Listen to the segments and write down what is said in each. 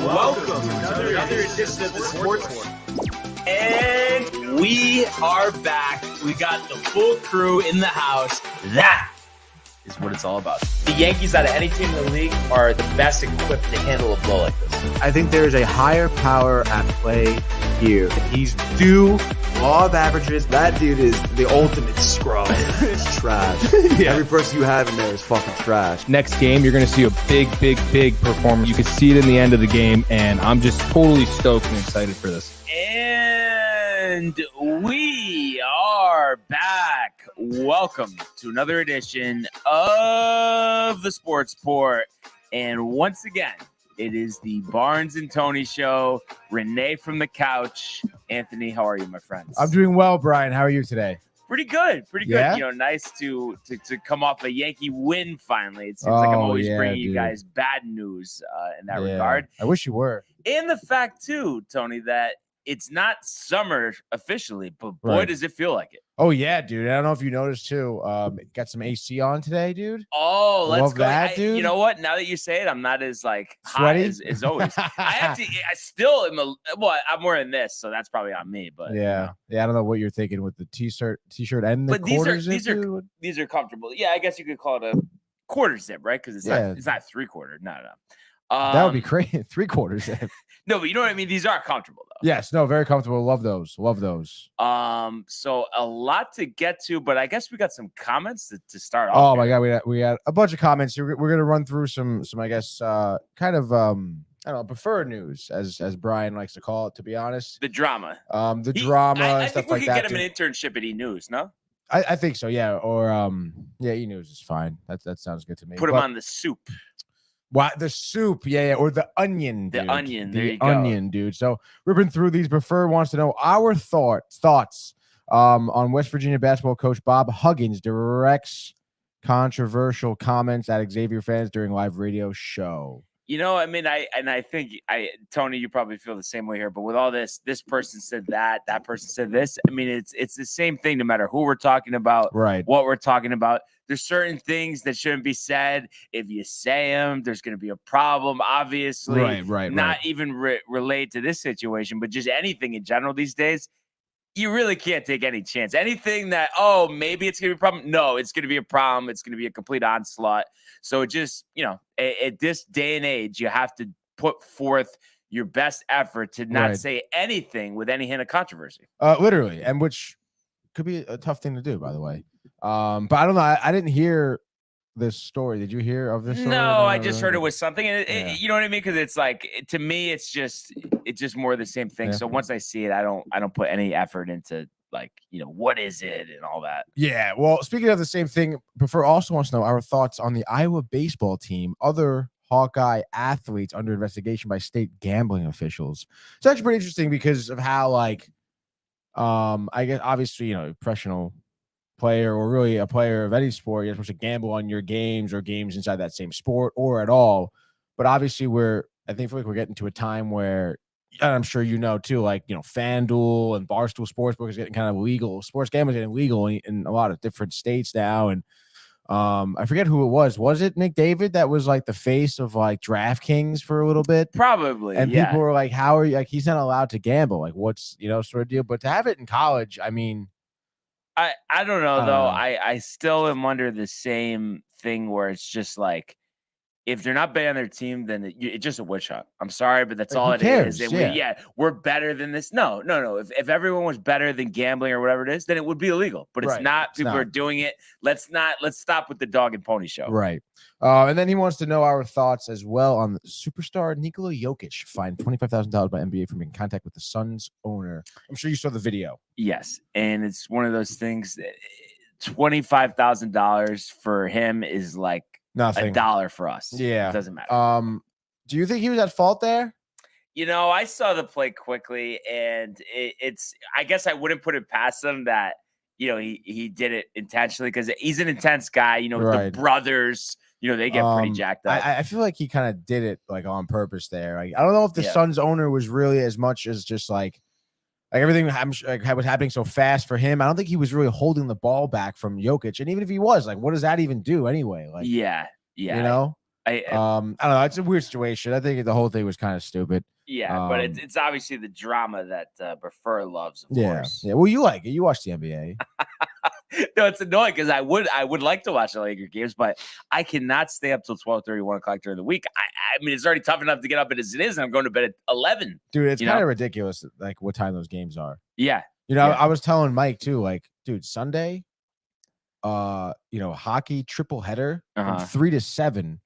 Welcome to another edition of the Sports War. And we are back. We got the full crew in the house. That is what it's all about. The Yankees, out of any team in the league, are the best equipped to handle a blow like this. I think there is a higher power at play here. He's due law of averages. That dude is the ultimate scrub. It's trash. Yeah. Every person you have in there is fucking trash. Next game, you're going to see a big performance. You can see it in the end of the game, and I'm just totally stoked and excited for this. And we are back. Welcome to another edition of the Sports Port. And once again, it is the Barnes and Tony Show. Renee from the couch. Anthony, how are you, my friends? I'm doing well, Brian. How are you today? Pretty good. Yeah? You know, nice to come off a Yankee win finally. It seems like I'm always bringing you guys bad news in that regard. I wish you were. And the fact, too, Tony, that it's not summer officially, but boy, does it feel like it. Oh, yeah, dude. I don't know if you noticed, too. Got some AC on today, dude. Oh, let's Love go. that, dude. You know what? Now that you say it, I'm not as, like, sweaty hot as always. I still am I'm wearing this, so that's probably on me. But yeah. I don't know what you're thinking with the t-shirt and the quarters. These are comfortable. Yeah, I guess you could call it a quarter zip, right? Because it's not 3/4. No. That would be great. 3/4 zip. No, but you know what I mean? These are comfortable, though. Yes. No, very comfortable. Love those. So a lot to get to, but I guess we got some comments to start off. Oh, my God. We had a bunch of comments. We're going to run through some, I guess, kind of, I don't know, preferred news, as Brian likes to call it, to be honest. The drama. Drama and stuff like that. I think we could get him an internship at E-News, no? I think so, yeah. Or, E-News is fine. That sounds good to me. Put him on the soup. What, the soup? Yeah, or the onion, dude. The onion, there the you go. Onion, dude. So ripping through these. Preferred wants to know our thoughts on West Virginia basketball coach Bob Huggins directs controversial comments at Xavier fans during live radio show. You know, I mean, I think Tony, you probably feel the same way here, but with all this person said that person said this. I mean, it's the same thing no matter who we're talking about, right? What we're talking about. There's certain things that shouldn't be said. If you say them, there's going to be a problem, obviously. Right. Not even relate to this situation, but just anything in general these days. You really can't take any chance. Anything that, maybe it's going to be a problem. No, it's going to be a problem. It's going to be a complete onslaught. So it just, at this day and age, you have to put forth your best effort to not say anything with any hint of controversy. Literally. And which could be a tough thing to do, by the way. But I don't know. I didn't hear this story. Did you hear of this story? No, I just heard it was something. And you know what I mean? Because it's like, to me, it's just more of the same thing. Yeah. So once I see it, I don't put any effort into, like, what is it and all that. Yeah. Well, speaking of the same thing, Prefer also wants to know our thoughts on the Iowa baseball team, other Hawkeye athletes under investigation by state gambling officials. It's actually pretty interesting because of how, like, I guess obviously, professional player or really a player of any sport, you're supposed to gamble on your games or games inside that same sport or at all. But obviously I think we're getting to a time where, and I'm sure too, like, FanDuel and Barstool Sportsbook is getting kind of illegal. Sports gambling is getting illegal in a lot of different states now. And I forget who it was. Was it Nick David that was like the face of like DraftKings for a little bit? Probably. And people were like, how are you? Like, he's not allowed to gamble. Like, what's, sort of deal. But to have it in college, I mean, I don't know, though. I still am under the same thing where it's just like, if they're not betting on their team, then it's just a witch hunt. I'm sorry, but that's all it is. We're better than this. No. If everyone was better than gambling or whatever it is, then it would be illegal. But it's not. People are doing it. Let's stop with the dog and pony show. Right. And then he wants to know our thoughts as well on superstar Nikola Jokic fined $25,000 by NBA for making contact with the Suns owner. I'm sure you saw the video. Yes, and it's one of those things that $25,000 for him is like nothing. $1 for us. Yeah, it doesn't matter. Do you think he was at fault there? I saw the play quickly, and it's. I guess I wouldn't put it past him that he did it intentionally because he's an intense guy. The brothers. They get pretty jacked up. I feel like he kind of did it like on purpose there. Like, I don't know if the Suns owner was really as much as just like everything was happening so fast for him. I don't think he was really holding the ball back from Jokic. And even if he was, like, what does that even do anyway? Like, yeah. I don't know. It's a weird situation. I think the whole thing was kind of stupid. Yeah, but it's obviously the drama that Prefer loves, of course. Yeah. Well, you like it. You watch the NBA. No, it's annoying because I would like to watch the Laker games, but I cannot stay up till 12:30, 1 o'clock during the week. I mean, it's already tough enough to get up as it is, and I'm going to bed at 11. Dude, it's kind of ridiculous, like what time those games are. Yeah. I was telling Mike too, like, dude, Sunday, hockey triple header from 3 to 7.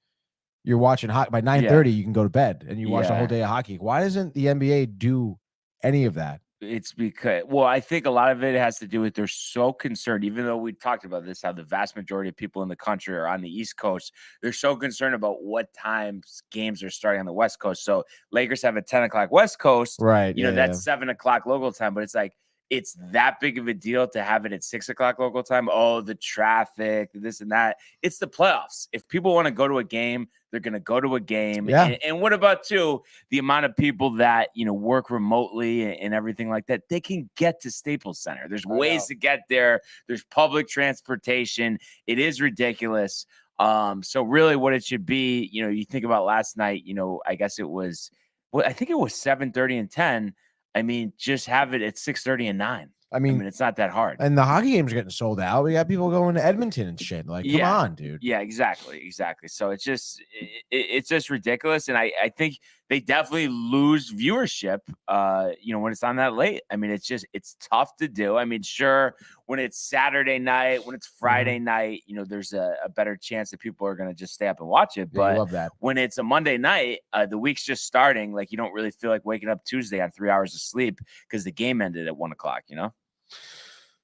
You're watching hockey by 9:30. You can go to bed and you watch the whole day of hockey. Why doesn't the NBA do any of that? It's because, I think a lot of it has to do with they're so concerned, even though we talked about this, how the vast majority of people in the country are on the East Coast. They're so concerned about what times games are starting on the West Coast. So Lakers have a 10 o'clock West Coast, right? That's 7 o'clock local time, but it's like, it's that big of a deal to have it at 6 o'clock local time. Oh, the traffic, this and that. It's the playoffs. If people want to go to a game, they're going to go to a game. Yeah. And what about, too, the amount of people that, work remotely and everything like that? They can get to Staples Center. There's ways to get there. There's public transportation. It is ridiculous. So really what it should be, you think about last night, I guess it was, I think it was 7:30 and 10. I mean, just have it at 6:30 and 9. I mean, it's not that hard. And the hockey games are getting sold out. We got people going to Edmonton and shit. Like, come on, dude. Yeah, exactly. So it's just ridiculous. And I think they definitely lose viewership, when it's on that late. I mean, it's tough to do. I mean, sure, when it's Saturday night, when it's Friday night, there's a better chance that people are going to just stay up and watch it. But I love that. When it's a Monday night, the week's just starting, like you don't really feel like waking up Tuesday on 3 hours of sleep because the game ended at 1 o'clock,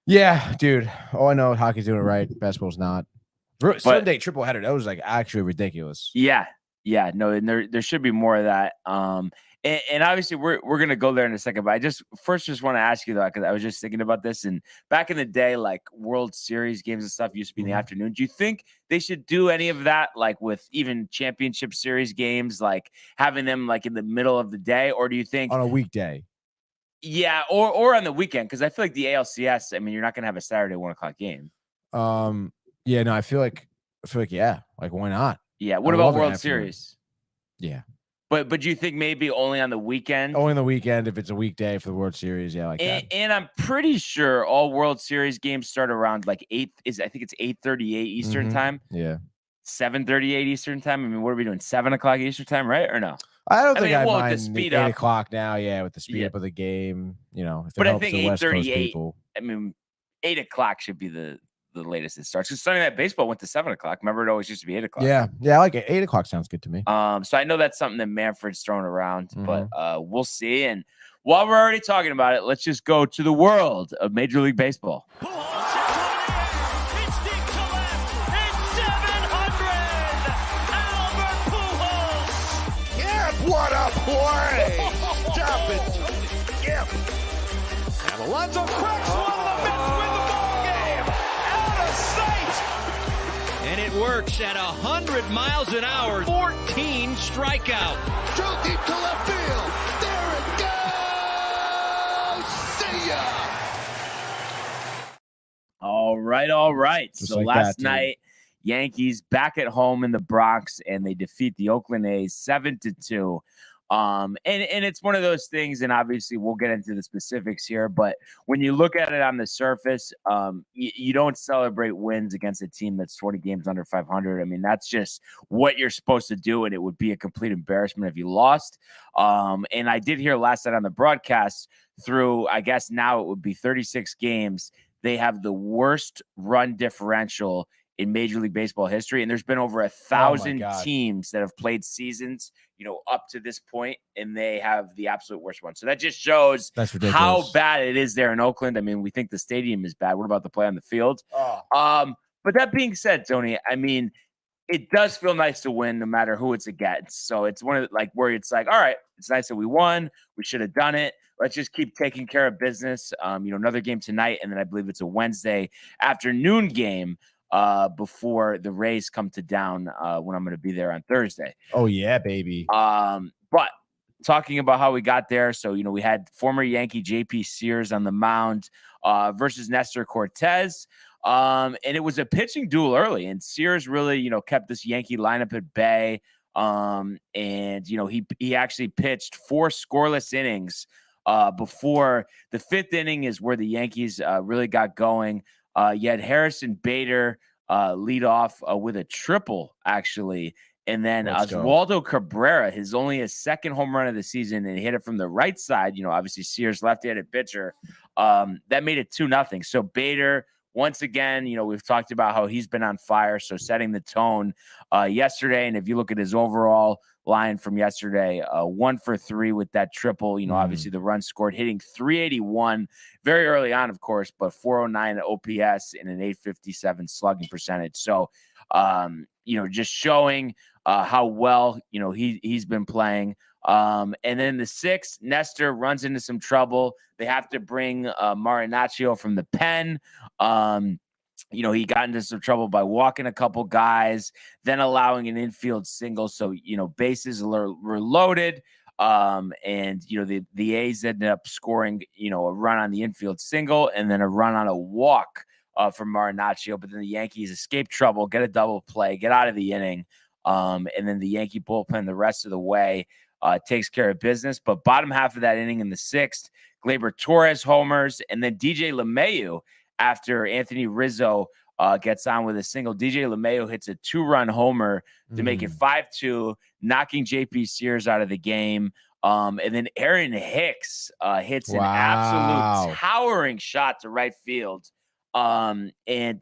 Yeah, dude. Oh, I know hockey's doing it right. Basketball's not. Sunday triple header. That was like actually ridiculous. Yeah. No, and there should be more of that. And obviously we're gonna go there in a second, but I just want to ask you though, because I was just thinking about this, and back in the day, like World Series games and stuff used to be in the afternoon. Do you think they should do any of that, like with even championship series games, like having them like in the middle of the day, or do you think on a weekday? Yeah, or on the weekend, because I feel like the ALCS, I mean, you're not gonna have a Saturday 1 o'clock game. Yeah, no, I feel like yeah, like why not? Yeah, what about World Series? Yeah. But do you think maybe only on the weekend? Only on the weekend if it's a weekday for the World Series, yeah, like that. And I'm pretty sure all World Series games start around like I think it's 8:38 Eastern time. Yeah. 7:38 Eastern time. I mean, what are we doing? 7 o'clock Eastern time, right? Or no? I don't think I mind the speed 8 o'clock now. Yeah, with the speed up of the game, if it helps the West Coast people. I mean, 8 o'clock should be the latest it starts. Because Sunday Night Baseball went to 7 o'clock. Remember, it always used to be 8 o'clock. Yeah, I like it. 8 o'clock sounds good to me. So I know that's something that Manfred's throwing around, but we'll see. And while we're already talking about it, let's just go to the world of Major League Baseball. What a play! Stop it! Yep. And Alonso cracks one. The Mets win the ball game. Out of sight. And it works at 100 miles an hour. 14 strikeout. Drove deep to left field. There it goes. See ya. All right. Just so like last night, Yankees back at home in the Bronx, and they defeat the Oakland A's 7-2. And it's one of those things, and obviously we'll get into the specifics here, but when you look at it on the surface, you don't celebrate wins against a team that's 20 games under 500. I mean, that's just what you're supposed to do, and it would be a complete embarrassment if you lost. And I did hear last night on the broadcast through, I guess now it would be 36 games, they have the worst run differential in Major League Baseball history. And there's been over 1,000 teams that have played seasons, up to this point, and they have the absolute worst one. So that just shows how bad it is there in Oakland. I mean, we think the stadium is bad. What about the play on the field? But that being said, Tony, I mean, it does feel nice to win no matter who it's against. So it's one of like where it's like, all right, it's nice that we won. We should have done it. Let's just keep taking care of business. Another game tonight, and then I believe it's a Wednesday afternoon game before the Rays come to town when I'm going to be there on Thursday. Oh yeah, baby. But talking about how we got there, so we had former Yankee JP Sears on the mound versus Nestor Cortez. And it was a pitching duel early, and Sears really, kept this Yankee lineup at bay. And he actually pitched 4 scoreless innings before the 5th inning is where the Yankees really got going. You had Harrison Bader lead off with a triple, actually. And then Oswaldo Cabrera, his 2nd home run of the season, and he hit it from the right side. Obviously Sears left-handed pitcher. That made it 2-0. So Bader, once again, we've talked about how he's been on fire. So setting the tone yesterday. And if you look at his overall line from yesterday, 1 for 3 with that triple, obviously the run scored, hitting .381 very early on, of course, but .409 OPS and an .857 slugging percentage. So, just showing how well, he's been playing. And then the 6th, Nestor runs into some trouble. They have to bring Marinaccio from the pen. He got into some trouble by walking a couple guys, then allowing an infield single. So, bases were loaded. And, the A's ended up scoring, a run on the infield single and then a run on a walk from Marinaccio. But then the Yankees escape trouble, get a double play, get out of the inning. And then the Yankee bullpen the rest of the way takes care of business. But bottom half of that inning in the 6th, Gleyber Torres homers, and then DJ LeMahieu, after Anthony Rizzo gets on with a single, DJ LeMahieu hits a 2-run homer to make it 5-2, knocking JP Sears out of the game. And then Aaron Hicks hits an absolute towering shot to right field. And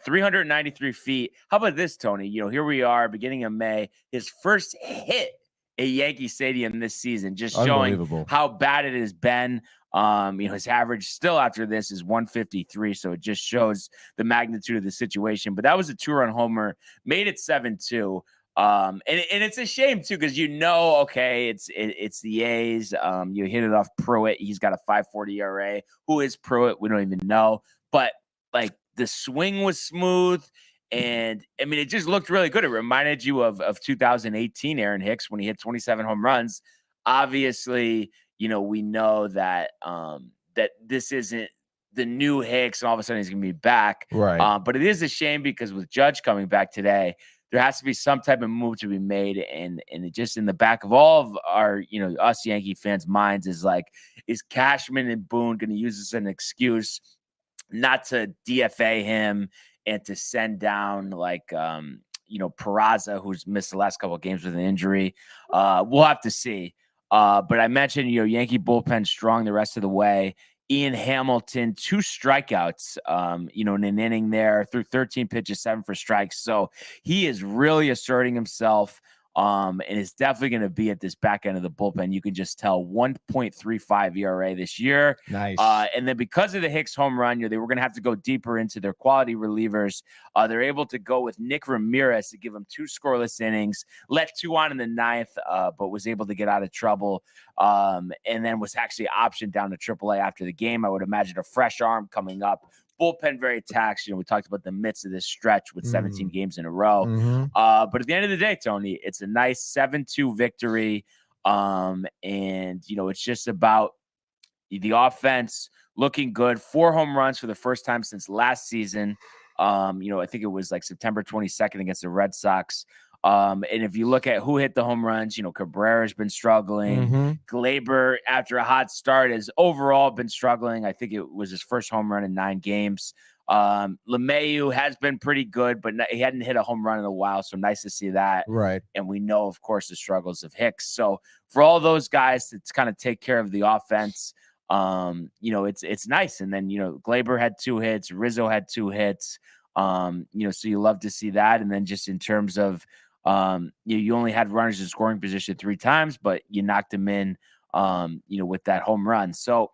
393 feet. How about this, Tony? Here we are, beginning of May, his first hit at Yankee Stadium this season, just showing how bad it has been. His average still after this is 153. So it just shows the magnitude of the situation. But that was a 2-run homer, made it 7-2. And it's a shame too, because okay, it's the A's. You hit it off Pruitt. He's got a 5.40 ERA. Who is Pruitt? We don't even know. But like, the swing was smooth, and I mean, it just looked really good. It reminded you of 2018 Aaron Hicks when he hit 27 home runs. Obviously, we know that that this isn't the new Hicks, and all of a sudden he's going to be back. Right. But it is a shame, because with Judge coming back today, there has to be some type of move to be made. And it just in the back of all of our, us Yankee fans' minds is like, is Cashman and Boone going to use this as an excuse not to DFA him and to send down Peraza, who's missed the last couple of games with an injury? We'll have to see. But I mentioned, Yankee bullpen strong the rest of the way. Ian Hamilton, 2 strikeouts, in an inning there, through 13 pitches, 7 for strikes. So he is really asserting himself. And is definitely going to be at this back end of the bullpen. You can just tell 1.35 ERA this year. Nice. And then because of the Hicks home run, they were going to have to go deeper into their quality relievers. They're able to go with Nick Ramirez to give him 2 scoreless innings, let 2 on in the 9th, but was able to get out of trouble. And then was actually optioned down to AAA after the game. I would imagine a fresh arm coming up. Bullpen very taxed. We talked about the midst of this stretch with 17 games in a row. But at the end of the day, Tony, it's a nice 7-2 victory. And, it's just about the offense looking good. 4 home runs for the first time since last season. I think it was like September 22nd against the Red Sox. And if you look at who hit the home runs, Cabrera's been struggling. Gleyber, after a hot start, has overall been struggling. I think it was his first home run in 9 games. LeMahieu has been pretty good, but he hadn't hit a home run in a while, so nice to see that. Right. And we know, of course, the struggles of Hicks. So for all those guys to kind of take care of the offense, it's nice. And then, Gleyber had 2 hits, Rizzo had 2 hits. So you love to see that. And then just in terms of you only had runners in scoring position 3 times, but you knocked them in, with that home run. So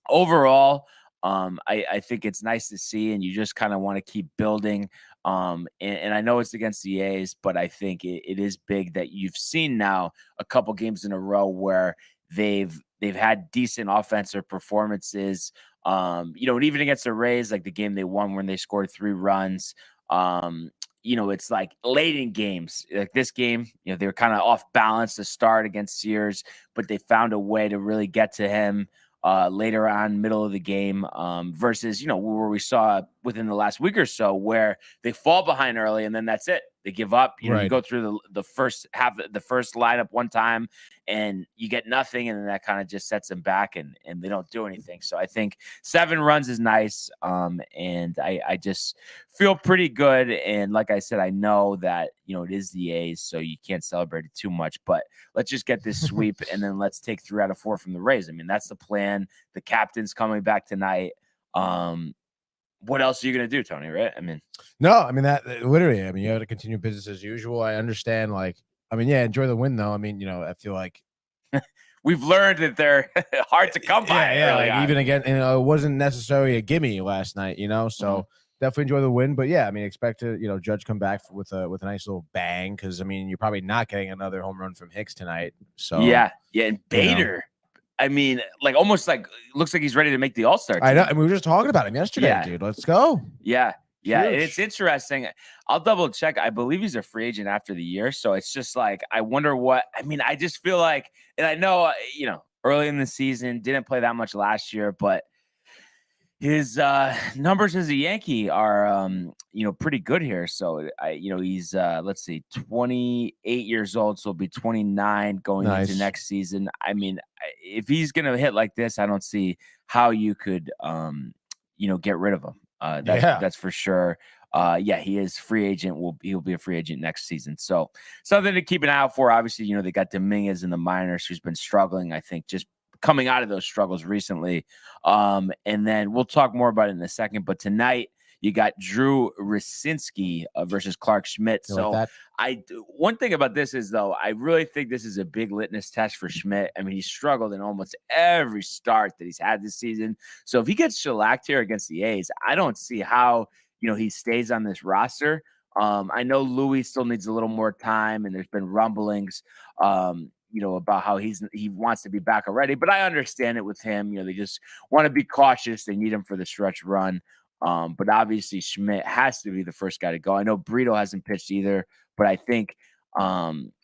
overall, I think it's nice to see, and you just kind of want to keep building. And I know it's against the A's, but I think it is big that you've seen now a couple games in a row where they've had decent offensive performances. And even against the Rays, like the game they won when they scored 3 runs. It's like late in games like this game, they were kind of off balance to start against Sears, but they found a way to really get to him later on, middle of the game, versus, where we saw within the last week or so where they fall behind early and then that's it. They give up. You know, you go through the first lineup one time and you get nothing, and then that kind of just sets them back and they don't do anything. So I think 7 runs is nice. And I just feel pretty good. And like I said, I know that, you know, it is the A's, so you can't celebrate it too much, but let's just get this sweep and then let's take 3 out of 4 from the Rays. I mean, that's the plan. The captain's coming back tonight. What else are you going to do, Tony, right? I mean, no, I mean, that literally, I mean, you have to continue business as usual. I understand, like, I mean, yeah, enjoy the win, though. I mean, you know, I feel like we've learned that they're hard to come by. Yeah, like even again, you know, it wasn't necessarily a gimme last night, you know, so definitely enjoy the win. But yeah, I mean, expect to, you know, Judge come back with a nice little bang, because I mean, you're probably not getting another home run from Hicks tonight. So yeah, and Bader. You know, I mean, like almost like looks like he's ready to make the All-Star team. I know. I mean, we were just talking about him yesterday, dude. Let's go. Yeah. Yeah. And it's interesting. I'll double check. I believe he's a free agent after the year. So it's just like, I wonder what, I mean, I just feel like, and I know, you know, early in the season, didn't play that much last year, but his numbers as a Yankee are, you know, pretty good here. So you know, he's let's see, 28 years old, so he'll be 29 going into next season. I mean, if he's gonna hit like this, I don't see how you could, you know, get rid of him. That's for sure. Yeah, he is free agent. He'll be a free agent next season. So something to keep an eye out for. Obviously, you know, they got Dominguez in the minors, who's been struggling, I think, just coming out of those struggles recently. And then we'll talk more about it in a second. But tonight you got Drew Rasinski versus Clark Schmidt. So one thing about this is, though, I really think this is a big litmus test for Schmidt. I mean, he struggled in almost every start that he's had this season. So if he gets shellacked here against the A's, I don't see how, you know, he stays on this roster. I know Louis still needs a little more time, and there's been rumblings, you know, about how he wants to be back already, but I understand it with him. You know, they just want to be cautious. They need him for the stretch run. But obviously Schmidt has to be the first guy to go. I know Brito hasn't pitched either, but I think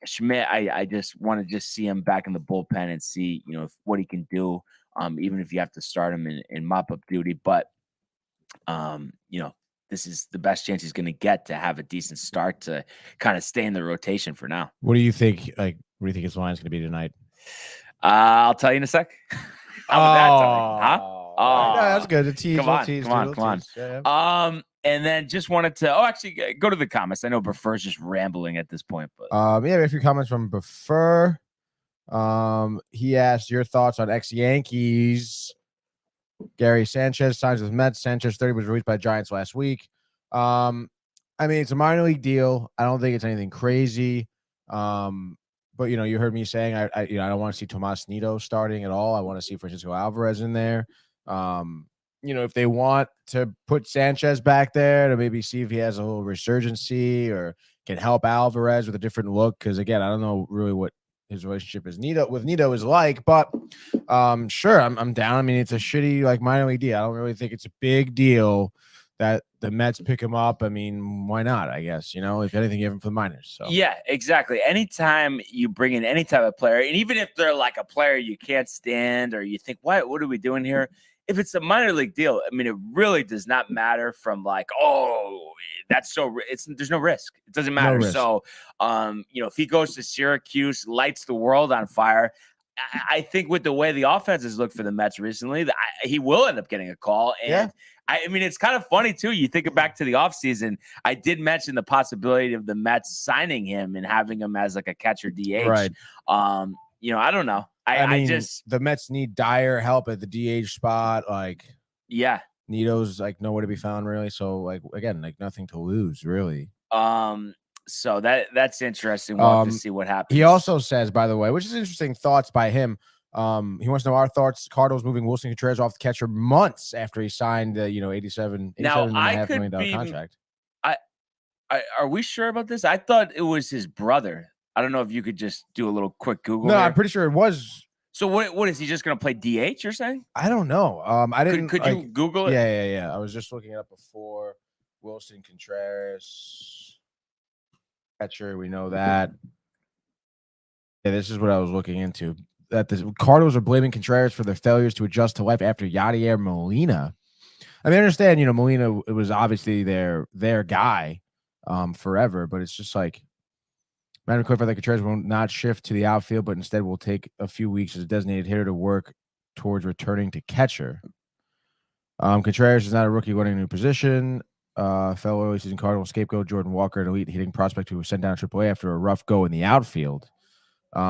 Schmidt, I just want to see him back in the bullpen and see, you know, what he can do, even if you have to start him in mop-up duty. But, you know, this is the best chance he's going to get to have a decent start to kind of stay in the rotation for now. What do you think? Like, what do you think his line's going to be tonight? I'll tell you in a sec. How about that, Tony? Huh? Oh, no, that's good. The tease. Come on. Yeah. And then just wanted to, actually go to the comments. I know Buffer's just rambling at this point, but yeah, a few comments from Buffer. He asked your thoughts on ex-Yankees. Gary Sanchez signs with Mets. Sanchez 30 was released by Giants last week. I mean, it's a minor league deal. I don't think it's anything crazy. But you know, you heard me saying I don't want to see Tomas Nido starting at all. I want to see Francisco Alvarez in there. You know, if they want to put Sanchez back there to maybe see if he has a little resurgency or can help Alvarez with a different look, because again, I don't know really what his relationship with Nido is like, but sure, I'm down. I mean, it's a shitty like minor league deal. I don't really think it's a big deal that the Mets pick him up. I mean, why not? I guess, you know, if anything, you have him for the minors. So yeah, exactly. Anytime you bring in any type of player, and even if they're like a player you can't stand or you think, what are we doing here? If it's a minor league deal, I mean, it really does not matter from like, there's no risk. It doesn't matter. No, so, you know, if he goes to Syracuse, lights the world on fire, I think with the way the offenses look for the Mets recently, he will end up getting a call. And I mean, it's kind of funny too. You think back to the offseason, I did mention the possibility of the Mets signing him and having him as like a catcher DH. Right. You know, I don't know. I mean, the Mets need dire help at the DH spot. Like, yeah, Nito's like nowhere to be found really. So like, again, like nothing to lose really. So that's interesting. We'll have to see what happens. He also says, by the way, which is interesting thoughts by him. He wants to know our thoughts. Cardinals moving Wilson Contreras off the catcher months after he signed the $87.5 million contract. Are we sure about this? I thought it was his brother. I don't know if you could just do a little quick Google. No, here. I'm pretty sure it was. So what is he just going to play DH? You're saying? I don't know. I didn't. Could you Google it? Yeah. I was just looking it up before. Wilson Contreras catcher. We know that. Yeah, this is what I was looking into. That the Cardinals are blaming Contreras for their failures to adjust to life after Yadier Molina I mean, I understand, Molina, it was obviously their guy forever, but it's just like Madden clarified that Contreras will not shift to the outfield, but instead will take a few weeks as a designated hitter to work towards returning to catcher. Contreras is not a rookie learning a new position. Fellow early season Cardinal scapegoat Jordan Walker, an elite hitting prospect who was sent down to AAA after a rough go in the outfield.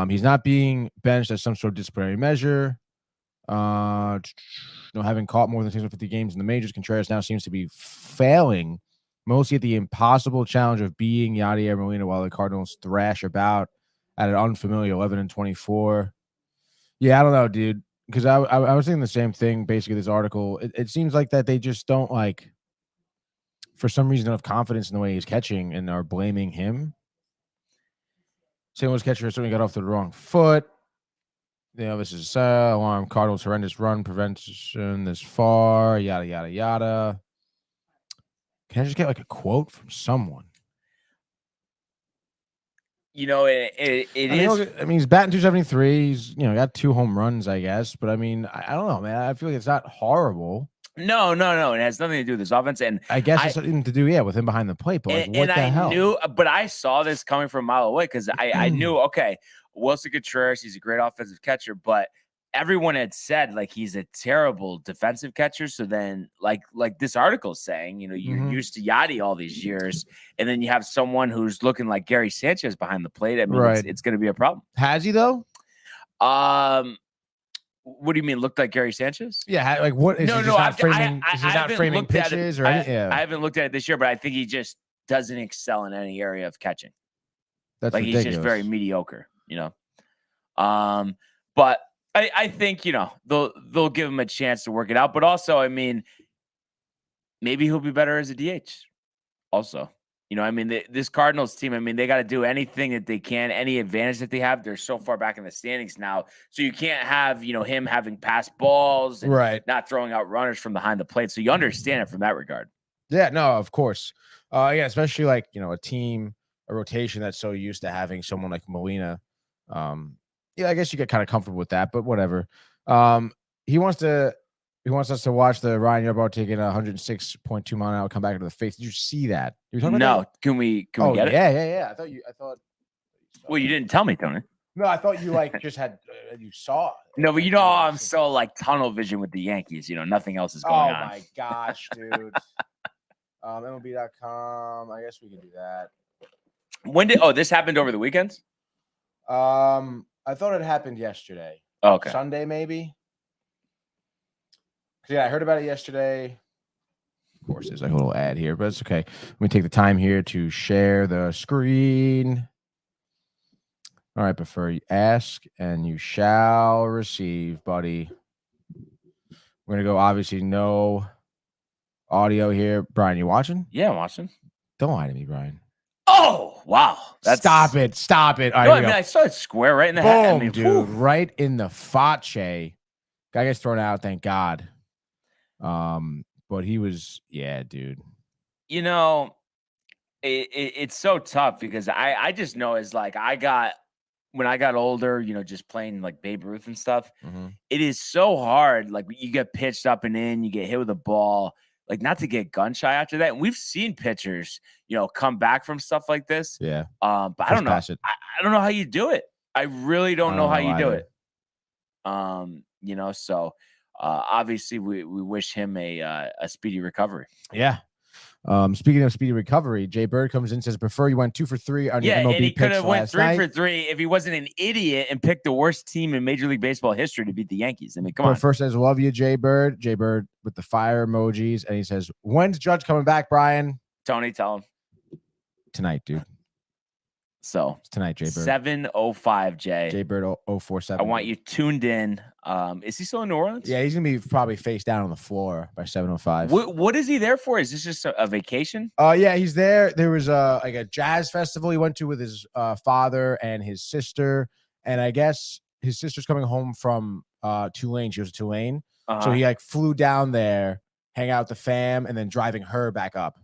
He's not being benched as some sort of disciplinary measure. Having caught more than 650 games in the majors, Contreras now seems to be failing mostly at the impossible challenge of being Yadier Molina while the Cardinals thrash about at an unfamiliar 11-24. Yeah, I don't know, dude. Because I was thinking the same thing, basically, this article. It seems like that they just don't, for some reason, don't have confidence in the way he's catching and are blaming him. St. Louis catcher certainly got off to the wrong foot. This is alarm. Cardinals' horrendous run prevention this far. Yada, yada, yada. Can I just get a quote from someone? It is. I mean, he's batting 273. He's got 2 home runs, I guess. But I mean, I don't know, man. I feel like it's not horrible. No. It has nothing to do with this offense, and I guess it's something to do, with him behind the plate. But what the hell? Knew, but I saw this coming from a mile away because I knew. Okay, Wilson Contreras, he's a great offensive catcher, but everyone had said he's a terrible defensive catcher. So then, like this article is saying, you're used to Yachty all these years, and then you have someone who's looking like Gary Sanchez behind the plate. I mean, it's going to be a problem. Has he though? What do you mean? Looked like Gary Sanchez? Yeah. What is he not framing? Is he not framing pitches or anything? I haven't looked at it this year, but I think he just doesn't excel in any area of catching. That's ridiculous. He's just very mediocre. But I think they'll give him a chance to work it out. But also, I mean, maybe he'll be better as a DH. Also, this Cardinals team. I mean, they got to do anything that they can, any advantage that they have. They're so far back in the standings now, so you can't have him having pass balls and not throwing out runners from behind the plate. So you understand it from that regard. Yeah, no, of course. Especially a team, a rotation that's so used to having someone like Molina. I guess you get kind of comfortable with that, but whatever. He wants us to watch the Ryan Yarbrough taking a 106.2 mile an hour come back into the face. Did you see that? You talking about that? Can we get it? Yeah. I thought. Well, you didn't tell me, Tony. No, I thought you just had you saw it. No, but I'm so tunnel vision with the Yankees. Nothing else is going on. Oh my gosh, dude. MLB.com. I guess we can do that. When did this happened over the weekend? I thought it happened yesterday. Oh, okay. Sunday, maybe. Yeah, I heard about it yesterday. Of course, there's a little ad here, but it's okay. Let me take the time here to share the screen. All right, prefer you ask and you shall receive, buddy. We're going to go, obviously, no audio here. Brian, you watching? Yeah, I'm watching. Don't lie to me, Brian. Oh, wow. Stop it. All right, I saw it square right in the head. Boom, dude. Right in the face. Guy gets thrown out, thank God. But he was, dude. It's so tough because I just know when I got older, just playing Babe Ruth and stuff, it is so hard. You get pitched up and in, you get hit with a ball, not to get gun shy after that. And we've seen pitchers, come back from stuff like this. Yeah. But I don't know. I don't know how you do it. I really don't know how you do it. So obviously we wish him a speedy recovery. Yeah. Speaking of speedy recovery, Jay Bird comes in and says, prefer you went 2 for 3 on your MLB and he could have went 3 night. for 3 if he wasn't an idiot and picked the worst team in Major League Baseball history to beat the Yankees. I mean, come on. First says, love you, Jay Bird. Jay Bird with the fire emojis. And he says, when's Judge coming back, Brian? Tony, tell him. Tonight, dude. So it's tonight, Jay Bird. 7:05, Jay. Jay Bird 047. I want you tuned in. Is he still in New Orleans? Yeah, he's gonna be probably face down on the floor by 7:05. What is he there for? Is this just a vacation? Yeah, he's there. There was a jazz festival he went to with his father and his sister, and I guess his sister's coming home from Tulane. She was to Tulane, so he flew down there, hang out with the fam, and then driving her back up.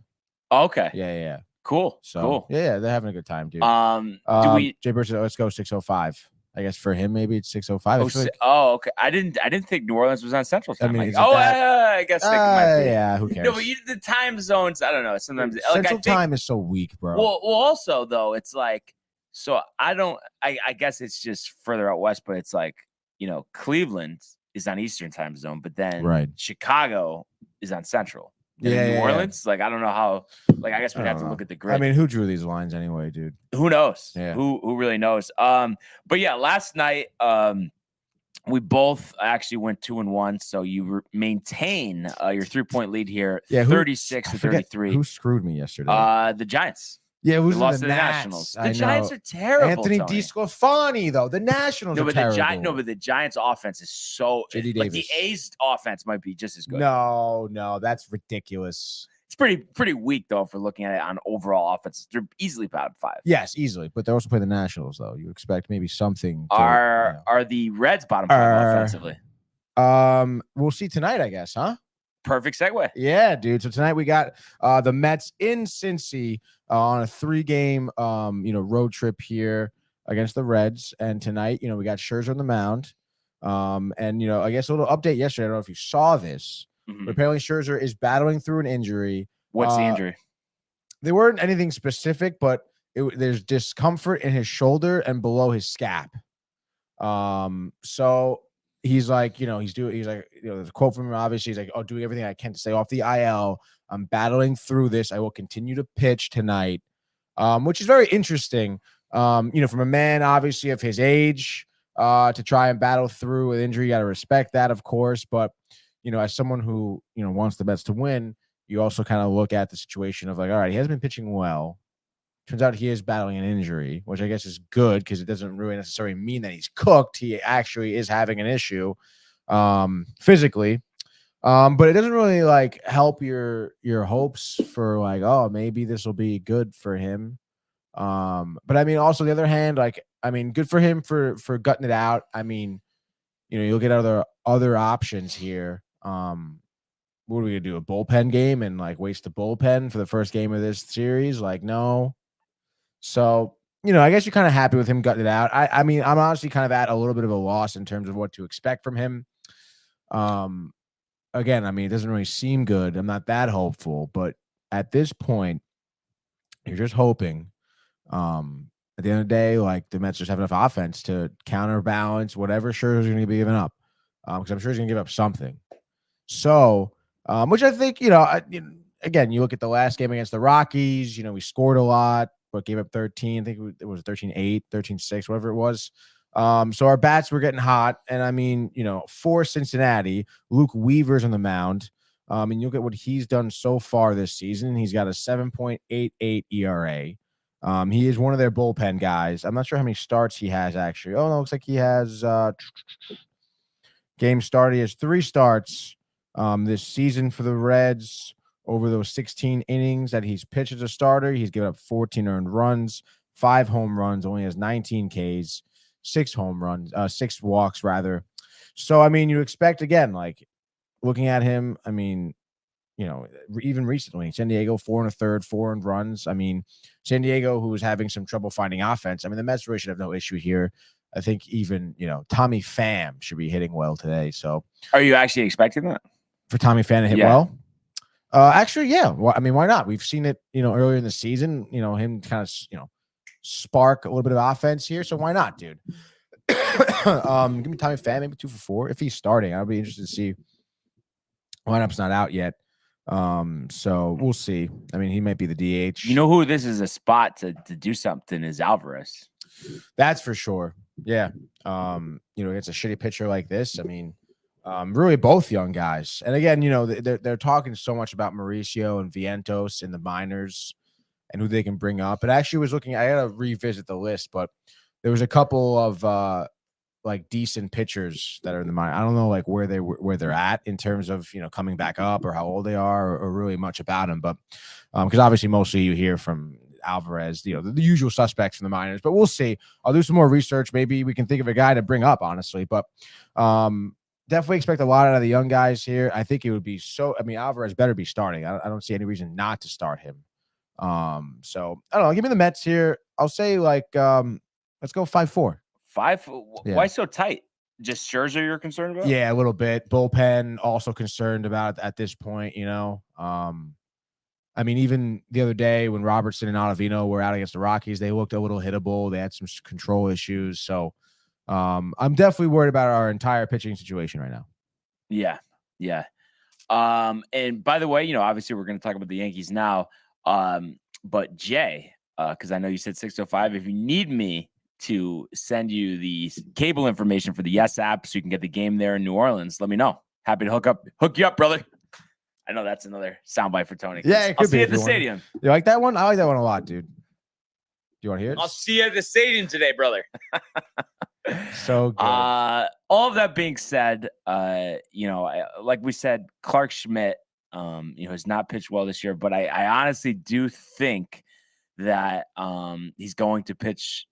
Okay. Yeah. Cool. So cool. Yeah, they're having a good time, dude. Do we? Jay Bird said, let's go 6:05. I guess for him, maybe it's 6:05. Okay. I didn't think New Orleans was on Central Time. I mean, I guess they might be. Yeah, who cares? No, but the time zones, I don't know. Sometimes Central Time is so weak, bro. Well, also though, it's like, so I guess it's just further out west, but it's like, Cleveland is on Eastern Time Zone, but then Chicago is on Central. New Orleans, like I don't know how. Like I guess we'd have to look at the grid. I mean, who drew these lines anyway, dude? Who knows? Yeah. Who really knows? But yeah, last night we both actually went 2-1, so you maintain your 3-point lead here. Yeah, 36-33. Who screwed me yesterday? The Giants. Yeah, we lost to the Nationals. The Giants are terrible. Anthony DeSclafani, though. The Nationals are terrible. But the Giants' offense is so like the A's offense might be just as good. No, that's ridiculous. It's pretty weak though if we're looking at it on overall offense. They're easily bottom 5. Yes, easily. But they also play the Nationals though. You expect maybe something. Are the Reds bottom 5 offensively? We'll see tonight, I guess, huh? Perfect segue. Yeah, dude. So tonight we got the Mets in Cincy on a 3-game road trip here against the Reds. And tonight, we got Scherzer on the mound. And I guess a little update yesterday. I don't know if you saw this, but apparently Scherzer is battling through an injury. What's the injury? There weren't anything specific, but there's discomfort in his shoulder and below his scap. So he's like, there's a quote from him, obviously. He's like, doing everything I can to stay off the IL. I'm battling through this. I will continue to pitch tonight, which is very interesting, from a man, obviously, of his age, to try and battle through an injury. You got to respect that, of course. But, as someone who, wants the Mets to win, you also kind of look at the situation of like, all right, he hasn't been pitching well. Turns out he is battling an injury, which I guess is good because it doesn't really necessarily mean that he's cooked. He actually is having an issue physically. But it doesn't really like help your hopes for like, oh, maybe this will be good for him. But I mean, also the other hand, good for him for gutting it out. I mean, you'll get other options here. What are we gonna do? A bullpen game and like waste the bullpen for the first game of this series? Like, no. So, I guess you're kind of happy with him gutting it out. I mean, I'm honestly kind of at a little bit of a loss in terms of what to expect from him. Again, I mean, it doesn't really seem good. I'm not that hopeful, but at this point, you're just hoping. At the end of the day, like the Mets just have enough offense to counterbalance whatever Scherzer's going to be giving up. Because I'm sure he's going to give up something. So, which I think, again, you look at the last game against the Rockies, we scored a lot, but gave up 13. I think it was 13-8, 13-6, whatever it was. So our bats were getting hot. And I mean, for Cincinnati, Luke Weaver's on the mound. And you'll get what he's done so far this season. He's got a 7.88 ERA. He is one of their bullpen guys. I'm not sure how many starts he has actually. Oh, no, looks like he has game started. He has 3 starts this season for the Reds. Over those 16 innings that he's pitched as a starter, he's given up 14 earned runs, 5 home runs, only has 19 Ks, 6 walks rather. So, I mean, you expect, again, like looking at him, I mean, even recently, San Diego, 4 1/3, 4 earned runs. I mean, San Diego, who was having some trouble finding offense. I mean, the Mets really should have no issue here. I think even, Tommy Pham should be hitting well today. So, are you actually expecting that? For Tommy Pham to hit well? Actually, yeah. Well, I mean, why not? We've seen it, earlier in the season, him kind of, spark a little bit of offense here. So why not, dude? Give me Tommy Pham, maybe 2 for 4. If he's starting, I'll be interested to see. Lineup's not out yet. So we'll see. I mean, he might be the DH. You know who this is a spot to do something is Alvarez. That's for sure. Yeah. It's a shitty pitcher like this. I mean, really both young guys. And again, they're talking so much about Mauricio and Vientos in the minors and who they can bring up. But actually was looking, I got to revisit the list, but there was a couple of like decent pitchers that are in the minor. I don't know like where they're at in terms of, coming back up or how old they are or really much about them. But because obviously mostly you hear from Alvarez, the usual suspects in the minors, but we'll see. I'll do some more research. Maybe we can think of a guy to bring up, honestly, but definitely expect a lot out of the young guys here. I think it would be Alvarez better be starting. I don't see any reason not to start him. So I don't know. Give me the Mets here. I'll say let's go 5-4. 5? Yeah. Why so tight? Just Scherzer you're concerned about? Yeah, a little bit. Bullpen also concerned about at this point, I mean, even the other day when Robertson and Ottavino were out against the Rockies, they looked a little hittable. They had some control issues. So I'm definitely worried about our entire pitching situation right now. Yeah. Yeah. And by the way, obviously we're going to talk about the Yankees now. But Jay, because I know you said 605, if you need me to send you the cable information for the Yes app so you can get the game there in New Orleans, let me know. Happy to hook you up, brother. I know that's another soundbite for Tony. Yeah, it could I'll see be you at the stadium. You like that one? I like that one a lot, dude. Do you want to hear it? I'll see you at the stadium today, brother. So good. All of that being said, like we said, Clark Schmidt, has not pitched well this year, but I honestly do think that he's going to pitch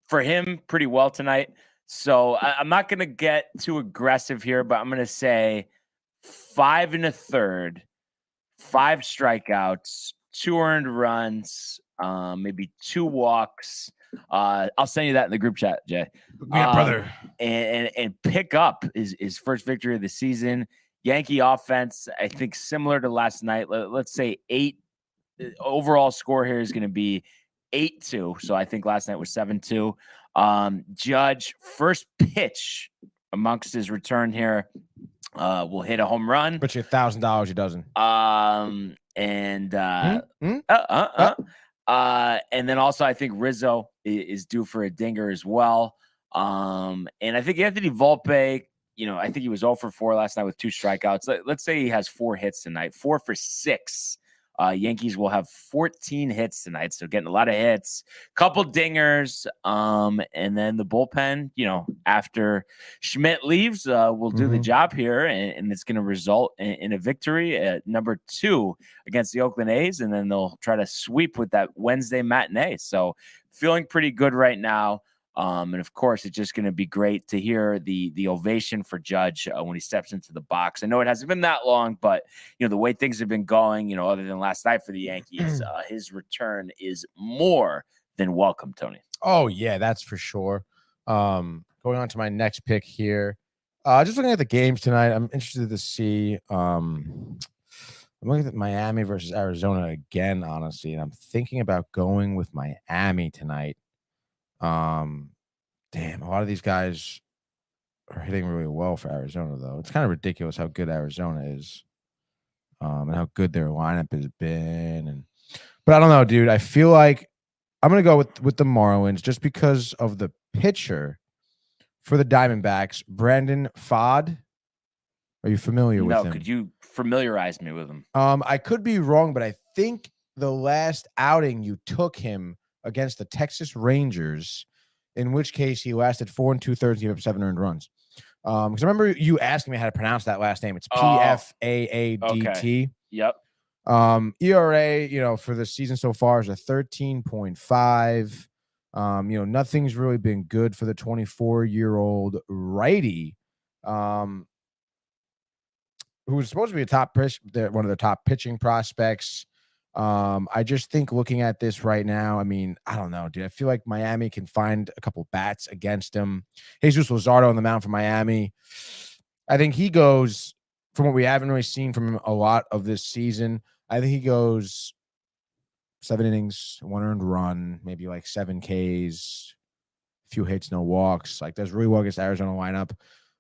for him pretty well tonight. So I'm not going to get too aggressive here, but I'm going to say 5 1/3, 5 strikeouts, 2 earned runs, maybe 2 walks. I'll send you that in the group chat, Jay. Yeah, brother. And pick up his first victory of the season. Yankee offense, I think similar to last night. Let's say 8. Overall score here is going to be 8-2. So I think last night was 7-2. Judge, first pitch amongst his return here, will hit a home run. Bet you $1,000 he doesn't. And then also I think Rizzo is due for a dinger as well. And I think Anthony Volpe, I think he was 0 for 4 last night with 2 strikeouts. Let's say he has 4 hits tonight, 4 for 6. Yankees will have 14 hits tonight, so getting a lot of hits, couple dingers, and then the bullpen, after Schmidt leaves, will do the job here, and it's going to result in a victory at number 2 against the Oakland A's, and then they'll try to sweep with that Wednesday matinee. So feeling pretty good right now. And of course, it's just going to be great to hear the ovation for Judge when he steps into the box. I know it hasn't been that long, but the way things have been going, other than last night for the Yankees, his return is more than welcome, Tony. Oh yeah, that's for sure. Going on to my next pick here. Just looking at the games tonight, I'm interested to see. I'm looking at Miami versus Arizona again, honestly, and I'm thinking about going with Miami tonight. Damn, a lot of these guys are hitting really well for Arizona, though. It's kind of ridiculous how good Arizona is, and how good their lineup has been. But I don't know, dude. I feel like I'm gonna go with the Marlins just because of the pitcher for the Diamondbacks, Brandon Pfaadt. Are you familiar with him? No, could you familiarize me with him? I could be wrong, but I think the last outing you took him against the Texas Rangers, in which case he lasted 4 2/3, gave up 7 earned runs. Because I remember you asking me how to pronounce that last name. It's Pfaadt. Okay. Yep. ERA, for the season so far is a 13.5. Nothing's really been good for the 24-year-old righty, who was supposed to be one of the top pitching prospects. I just think looking at this right now, I mean, I don't know, dude. I feel like Miami can find a couple bats against him. Jesus Luzardo on the mound for Miami. I think he goes, from what we haven't really seen from him a lot of this season, I think he goes 7 innings, 1 earned run, maybe like 7 Ks, a few hits, no walks. Like, does really well against Arizona lineup.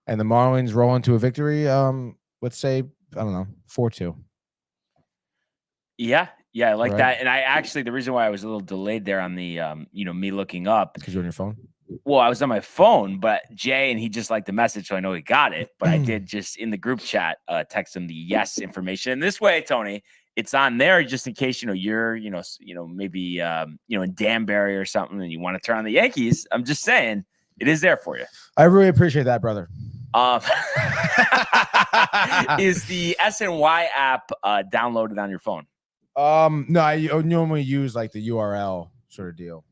And the Marlins roll into a victory, let's say, I don't know, 4-2. Yeah, I like that. And I actually, the reason why I was a little delayed there on the, me looking up. Because you're on your phone? Well, I was on my phone, but Jay, and he just liked the message, so I know he got it. But I did just in the group chat text him the yes information. And this way, Tony, it's on there just in case, you're, maybe, in Danbury or something and you want to turn on the Yankees. I'm just saying it is there for you. I really appreciate that, brother. Is the SNY app downloaded on your phone? No, I normally use like the URL sort of deal.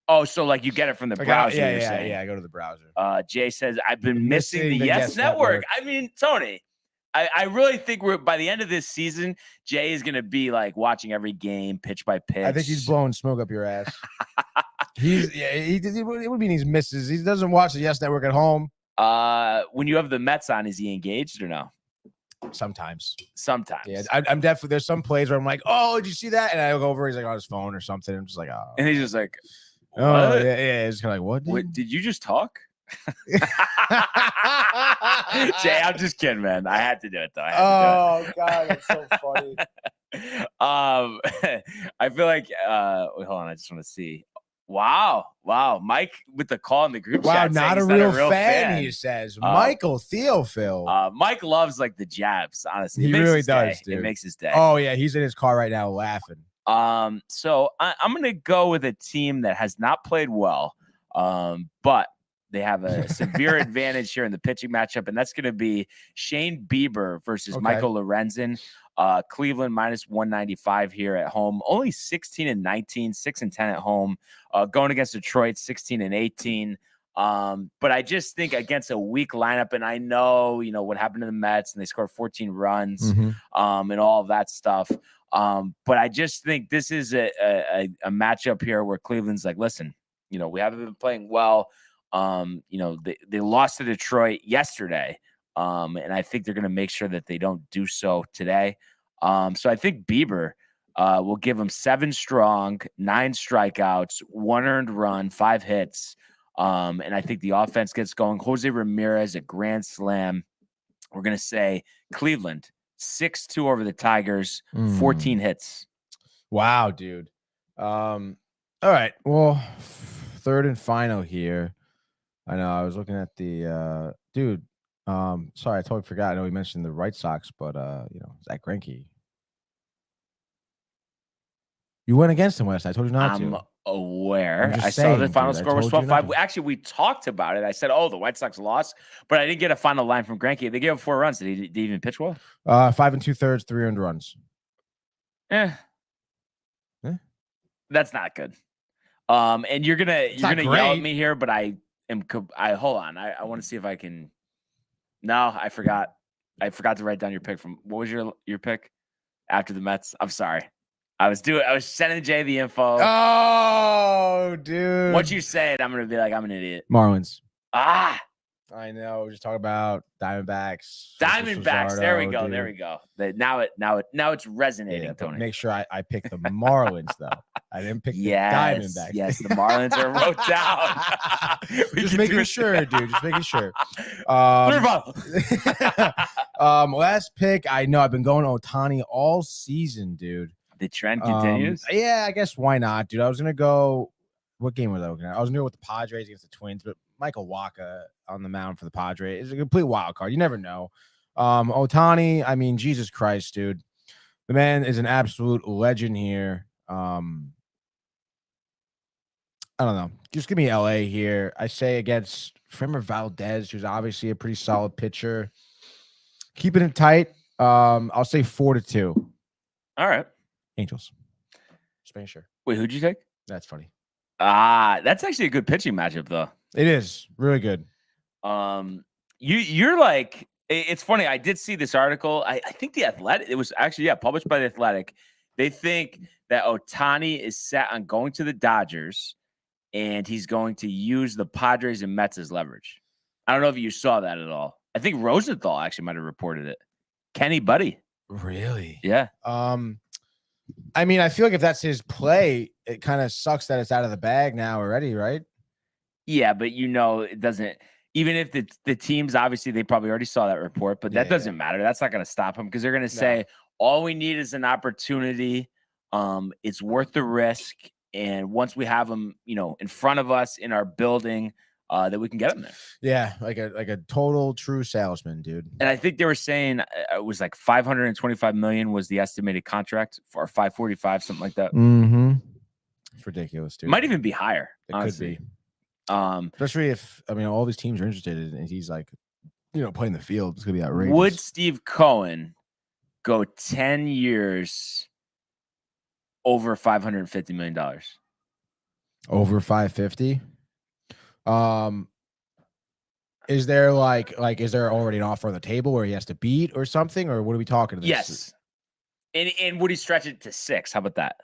Oh, so like you get it from the browser? Yeah. I go to the browser. Jay says I've been missing the Yes Network. I mean, Tony, I really think by the end of this season, Jay is gonna be like watching every game pitch by pitch. I think he's blowing smoke up your ass. What mean he's misses? He doesn't watch the Yes Network at home. When you have the Mets on, is he engaged or no? Sometimes. Yeah, I'm definitely. There's some plays where I'm like, oh, did you see that? And I go over, he's like on his phone or something. I'm just like, oh. And he's just like, what? Oh yeah. It's kind of like, what? What did you just talk? Jay, I'm just kidding, man. I had to do it though. God, that's so funny. I feel like wait, hold on, I just want to see. Wow, Mike with the call in the group chat. Wow, not a real fan, he says. Michael Theophil. Mike loves like the jabs, honestly. He really does, dude. It makes his day. Oh yeah, he's in his car right now laughing. So I'm gonna go with a team that has not played well, but they have a severe advantage here in the pitching matchup, and that's going to be Shane Bieber versus Michael Lorenzen. Cleveland minus 195 here at home. Only 16-19, 6-10 at home. Going against Detroit, 16-18. But I just think against a weak lineup, and I know, what happened to the Mets and they scored 14 runs, and all of that stuff. But I just think this is a matchup here where Cleveland's like, listen, we haven't been playing well. They lost to Detroit yesterday. And I think they're going to make sure that they don't do so today. So I think Bieber will give them 7 strong, 9 strikeouts, 1 earned run, 5 hits. And I think the offense gets going. Jose Ramirez, a grand slam. We're going to say Cleveland 6-2 over the Tigers, 14 hits. Wow, dude. All right. Well, third and final here. I know I was looking at the dude. Sorry, I totally forgot. I know we mentioned the White Sox, but Zach Greinke. You went against him last night. I told you not to. I'm aware. I saw the final score was 12-5. Actually, we talked about it. I said, the White Sox lost, but I didn't get a final line from Greinke. They gave up 4 runs. Did he even pitch well? 5 2/3, 3 earned runs. That's not good. And you're gonna yell at me here, but I hold on. I want to see if I can. No, I forgot. I forgot to write down your pick from. What was your pick after the Mets? I'm sorry. I was sending Jay the info. Oh, dude. Once you say it, I'm gonna be like, I'm an idiot. Marlins. I know. We're just talking about Diamondbacks. Diamondbacks. There we go. Dude. There we go. Now it's resonating, Tony. Make sure I pick the Marlins though. I didn't pick the Diamondbacks. Yes, the Marlins are wrote down. Just making sure, dude. Just making sure. Last pick. I know I've been going Ohtani all season, dude. The trend continues. Yeah, I guess why not, dude? I was gonna go. What game was I looking at? I was gonna go with the Padres against the Twins, but Michael Wacha on the mound for the Padres is a complete wild card. You never know. Ohtani, I mean, Jesus Christ, dude. The man is an absolute legend here. I don't know. Just give me LA here. I say against Framber Valdez, who's obviously a pretty solid pitcher. Keeping it tight. I'll say 4-2. All right. Angels. Just sure. Wait, who'd you take? That's funny. That's actually a good pitching matchup, though. It is really good. You're like, it's funny. I did see this article. I think the Athletic. It was actually published by the Athletic. They think that Ohtani is set on going to the Dodgers, and he's going to use the Padres and Mets as leverage. I don't know if you saw that at all. I think Rosenthal actually might have reported it. Kenny Buddy. Really? Yeah. I mean, I feel like if that's his play, it kind of sucks that it's out of the bag now already, right? Yeah, but it doesn't. Even if the teams, obviously, they probably already saw that report, but that doesn't matter. That's not going to stop him because they're going to say all we need is an opportunity. It's worth the risk, and once we have him, in front of us in our building, that we can get him there. Yeah, like a total true salesman, dude. And I think they were saying it was like $525 million was the estimated contract for 545, something like that. Mm-hmm. It's ridiculous, dude. Might even be higher. It honestly. Could be. Especially if all these teams are interested and he's like, playing the field. It's gonna be outrageous. Would Steve Cohen go 10 years over $550 million? Over 550? Is there is there already an offer on the table where he has to beat or something, or what are we talking about? Yes. And would he stretch it to 6? How about that?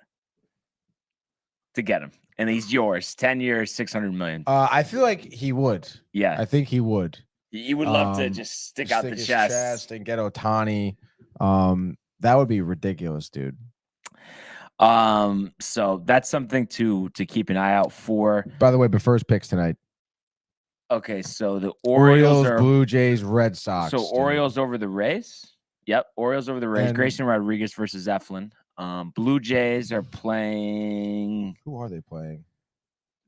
to get him, and he's yours. 10 years, $600 million. I feel like he would. Yeah, I think he would. You would love to just stick out the his chest and get Ohtani. That would be ridiculous, dude. So that's something to keep an eye out for. By the way, Befur's picks tonight. Okay, so the Orioles are Blue Jays, Red Sox. So dude. Orioles over the Rays. Yep, Orioles over the Rays. And Grayson Rodriguez versus Eflin. Blue Jays are playing. Who are they playing?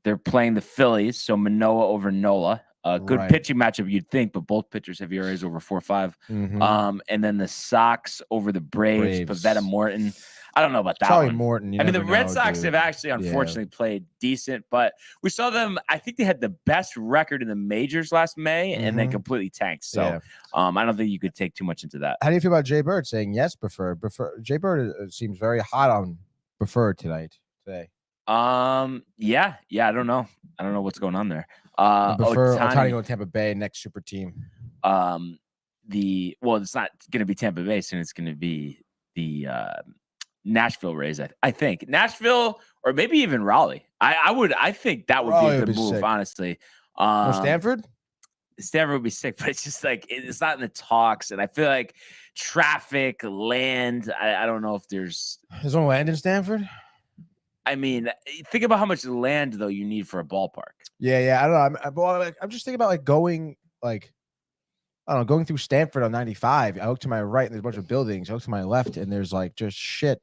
They're playing the Phillies. So Manoah over Nola. Good Right. pitching matchup, you'd think, but both pitchers have ERAs over 4.5. Mhm. And then the Sox over the Braves. Pavetta Morton. I don't know about that Charlie one. Morton. I mean, the Red Sox have actually, unfortunately, played decent, but we saw them. I think they had the best record in the majors last May, and then completely tanked. So, I don't think you could take too much into that. How do you feel about Jay Bird saying yes? Prefer. Jay Bird seems very hot on Preferred today. Yeah. I don't know. I don't know what's going on there. Ohtani going to Tampa Bay next super team. It's not going to be Tampa Bay soon. It's going to be the Nashville Rays. I think Nashville or maybe even Raleigh. I think that would be a good move, honestly. Stanford would be sick, but it's just like it's not in the talks, and I feel like traffic, land. I don't know if there's no land in Stanford. I mean, think about how much land though you need for a ballpark. Yeah. I don't know. I'm just thinking about going going through Stanford on 95. I look to my right and there's a bunch of buildings. I look to my left and there's just shit.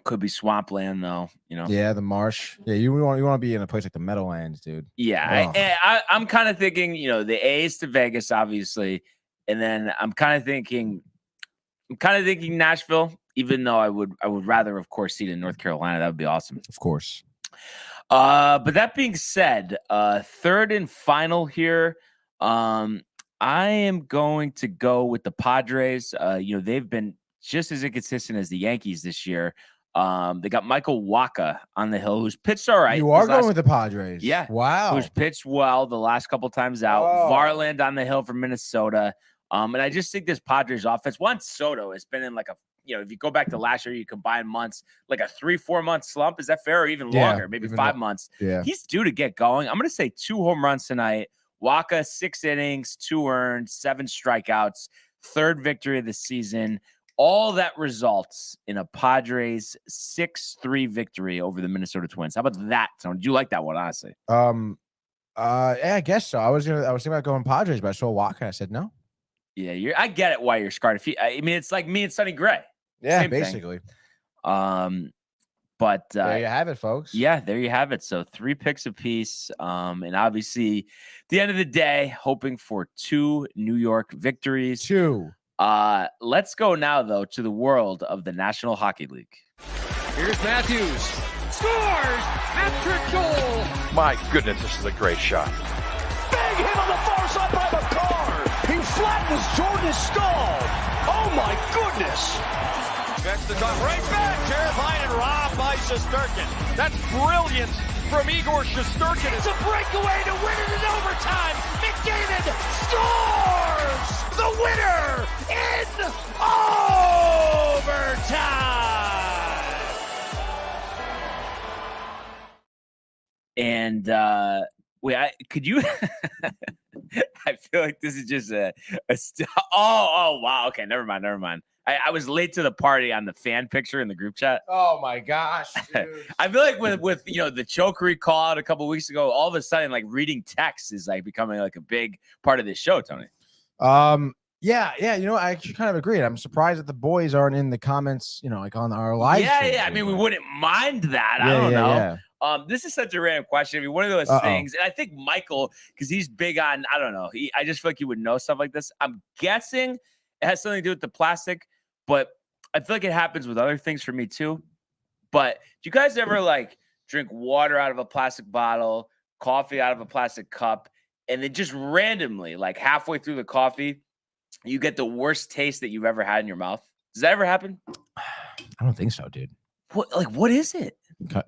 Could be swampland though, Yeah, the marsh. Yeah, you want to be in a place like the Meadowlands, dude. Yeah, I'm kind of thinking, the A's to Vegas, obviously, and then I'm kind of thinking Nashville. Even though I would rather, of course, see it in North Carolina. That would be awesome. Of course. But that being said, third and final here. I am going to go with the Padres. They've been just as inconsistent as the Yankees this year. They got Michael Wacha on the hill, who's pitched all right. You are going with the Padres. Yeah. Wow. Who's pitched well the last couple times out. Oh. Varland on the hill from Minnesota. And I just think this Padres offense, once Soto has been in if you go back to last year, you combine months, like a 3-4 month slump. Is that fair? Or even longer, maybe 5 months. Yeah. He's due to get going. I'm going to say 2 home runs tonight. Wacha, 6 innings, 2 earned, 7 strikeouts, 3rd victory of the season. All that results in a Padres 6-3 victory over the Minnesota Twins. How about that, Tony? Do you like that one, honestly? Yeah, I guess so. I was thinking about going Padres, but I saw Wacha and I said no. Yeah, I get it why you're scarred. It's like me and Sonny Gray. Yeah, Same basically. Thing. But there you have it, folks. Yeah, there you have it. So 3 picks apiece. And obviously, at the end of the day, hoping for 2 New York victories. 2. Let's go now, though, to the world of the National Hockey League. Here's Matthews. Scores! Patrick Goal! My goodness, this is a great shot. Big hit on the far side by McCarr. He flattens Jordan Stahl. Oh, my goodness. Gets the top right back. Terrifying and robbed by Shesterkin. That's brilliant from Igor Shesterkin. It's a breakaway to win it in overtime. McDavid scores the winner in overtime. And could you? I feel like this is just oh wow. Okay, never mind. I was late to the party on the fan picture in the group chat. Oh my gosh, dude. I feel like with the chokery call out a couple weeks ago, all of a sudden reading text is becoming a big part of this show, Tony. Yeah. I actually kind of agree. I'm surprised that the boys aren't in the comments, on our live. Yeah. I mean, we wouldn't mind that. I don't know. Yeah. This is such a random question. I mean, one of those things, and I think Michael, because he's big on, I don't know. I just feel like he would know stuff like this. I'm guessing it has something to do with the plastic, but I feel like it happens with other things for me too. But do you guys ever drink water out of a plastic bottle, coffee out of a plastic cup, and then just randomly, halfway through the coffee, you get the worst taste that you've ever had in your mouth? Does that ever happen? I don't think so, dude. What is it?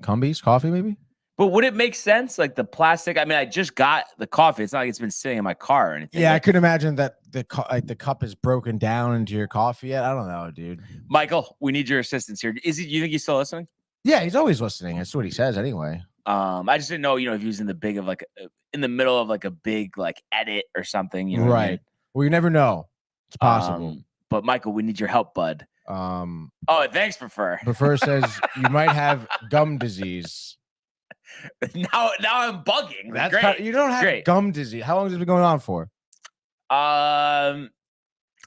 Cumbies, coffee, maybe? But would it make sense? The plastic? I mean, I just got the coffee. It's not like it's been sitting in my car or anything. Yeah, I couldn't imagine that the cup is broken down into your coffee yet. I don't know, dude. Michael, we need your assistance here. You think he's still listening? Yeah, he's always listening. That's what he says anyway. I just didn't know, if he was in in the middle of like a big like edit or something, you know. Right. What I mean? Well, you never know. It's possible. But Michael, we need your help, bud. Oh, thanks, Prefer. Prefer says you might have gum disease. Now I'm bugging. That's great. You don't have gum disease. How long has it been going on for? I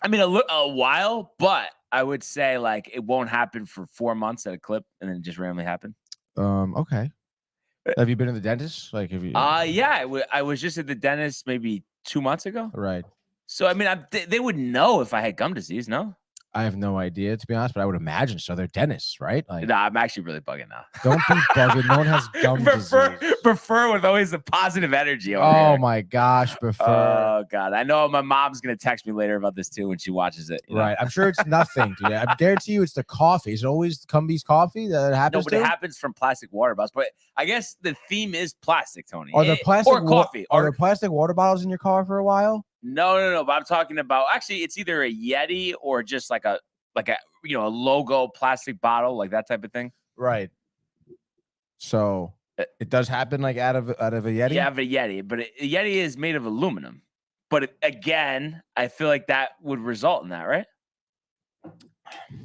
mean, a while, but I would say like it won't happen for 4 months at a clip, and then it just randomly happen. Okay. Have you been to the dentist? Like, have you? Yeah, I was just at the dentist maybe 2 months ago. Right. So I mean, they would know if I had gum disease. No. I have no idea, to be honest, but I would imagine so. They're dentists, right? Like, no, I'm actually really bugging now. Don't be bugging. No one has gum disease. Prefer with always the positive energy over here. Oh my gosh, Prefer. Oh God, I know my mom's gonna text me later about this too when she watches it. Right, I'm sure it's nothing, dude. I guarantee you, it's the coffee. Is it always Cumby's coffee that happens? No, but it happens from plastic water bottles. But I guess the theme is plastic, Tony. Are the plastic or coffee? Are there plastic water bottles in your car for a while? No. But I'm talking about actually, it's either a Yeti or just like a a logo plastic bottle, like that type of thing. Right. So it does happen like out of a Yeti? Yeah, a Yeti, but a Yeti is made of aluminum. But again, I feel like that would result in that, right?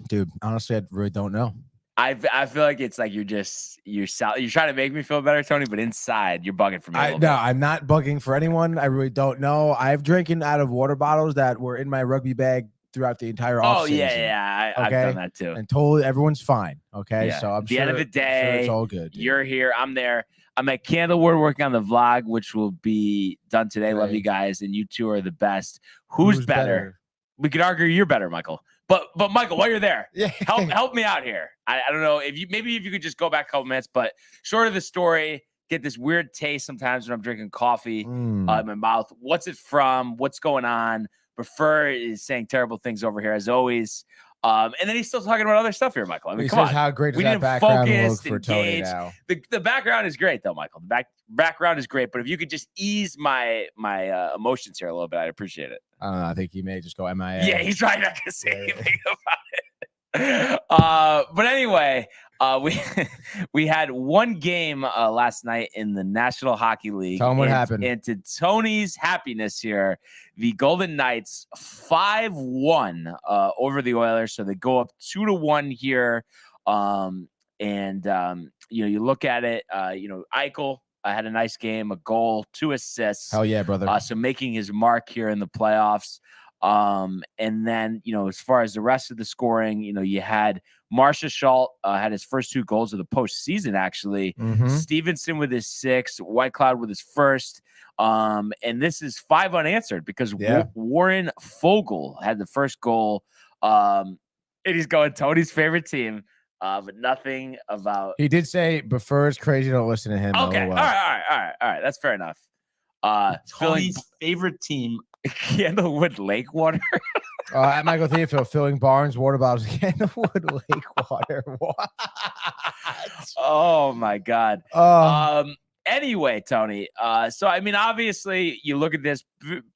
Dude, honestly, I really don't know. I feel like it's like you're trying to make me feel better, Tony, but inside you're bugging for me. No, I'm not bugging for anyone. I really don't know. I've drinking out of water bottles that were in my rugby bag throughout the entire off season. I've done that too. And totally everyone's fine. Okay. Yeah. So I'm at the end of the day, it's all good. Dude. You're here. I'm there. I'm at Candlewood working on the vlog, which will be done today. Right. Love you guys. And you two are the best. Who's better? We could argue you're better, Michael. But Michael, while you're there, help me out here. I don't know if you could just go back a couple minutes, but short of the story, get this weird taste sometimes when I'm drinking coffee in my mouth. What's it from? What's going on? Prefer is saying terrible things over here as always. And then he's still talking about other stuff here, Michael. I mean, come on. How great we that need background focus, look for Tony now? The background is great, though, Michael. The background is great, but if you could just ease my emotions here a little bit, I'd appreciate it. I don't know. I think he may just go MIA. Yeah, he's trying not to say anything about it. But anyway, we had one game last night in the National Hockey League. Tell him what happened. And to Tony's happiness here, the Golden Knights 5-1 over the Oilers. So they go up 2-1 here. You look at it, Eichel had a nice game, a goal, 2 assists. Hell yeah, brother. So making his mark here in the playoffs. And then, as far as the rest of the scoring, you had Marcia Schultz had his first 2 goals of the postseason, actually. Stevenson with his 6th, Whitecloud with his 1st. And this is 5 unanswered because Warren Fogle had the first goal. And he's going Tony's favorite team. But nothing about. He did say Prefer's crazy. Don't listen to him. Okay. All right. That's fair enough. Tony's favorite team. Candlewood Lake water. At Michael Theophil, filling Barnes water bottles. Candlewood Lake water. What? Oh my God. Anyway, Tony. So I mean, obviously, you look at this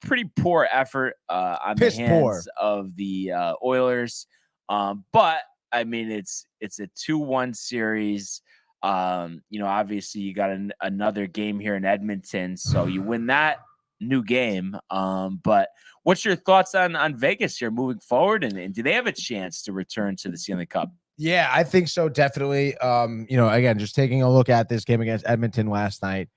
pretty poor effort on the hands of the Oilers. But I mean, it's a 2-1 series. Obviously, you got another game here in Edmonton, so you win that. New game. But what's your thoughts on Vegas here moving forward? And do they have a chance to return to the Stanley Cup? Yeah, I think so. Definitely. Again, just taking a look at this game against Edmonton last night,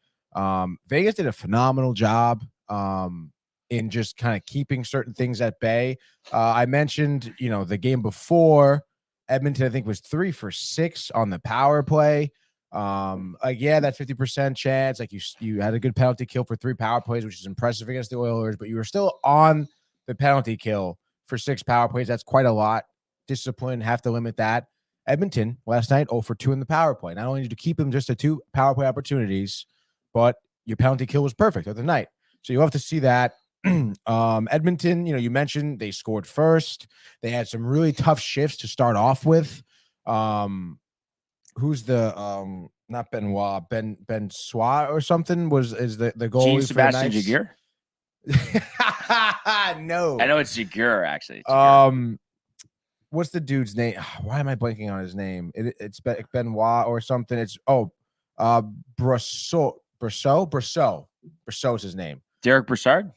Vegas did a phenomenal job in just kind of keeping certain things at bay. I mentioned, the game before Edmonton, I think was 3 for 6 on the power play. That 50% chance, like you had a good penalty kill for 3 power plays, which is impressive against the Oilers, but you were still on the penalty kill for 6 power plays. That's quite a lot. Discipline, have to limit that. Edmonton last night 0 for 2 in the power play. Not only did you keep them just to 2 power play opportunities, but your penalty kill was perfect the other night. So you have to see that. Edmonton, you mentioned they scored first. They had some really tough shifts to start off with. Who's the not Benoit, Ben Swat or something is the goal? Sebastian Jaguar? No. I know it's Jaguar actually. what's the dude's name? Why am I blanking on his name? It's Benoit or something. It's Brosseau. Brosseau's his name. Derek Brassard?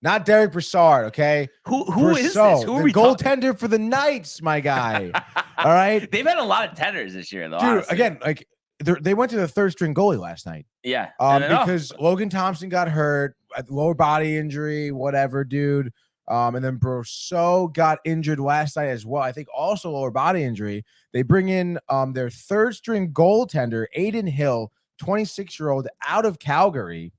Not Derek Brassard, okay? Who is this? Who are the we goaltender for the Knights, my guy. All right? They've had a lot of tenders this year, though. Dude, honestly. again, like they went to the third string goalie last night. Yeah. Because Logan Thompson got hurt, lower body injury, whatever, dude. And then Brosseau got injured last night as well. I think also lower body injury. They bring in their third string goaltender, Aiden Hill, 26-year-old out of Calgary.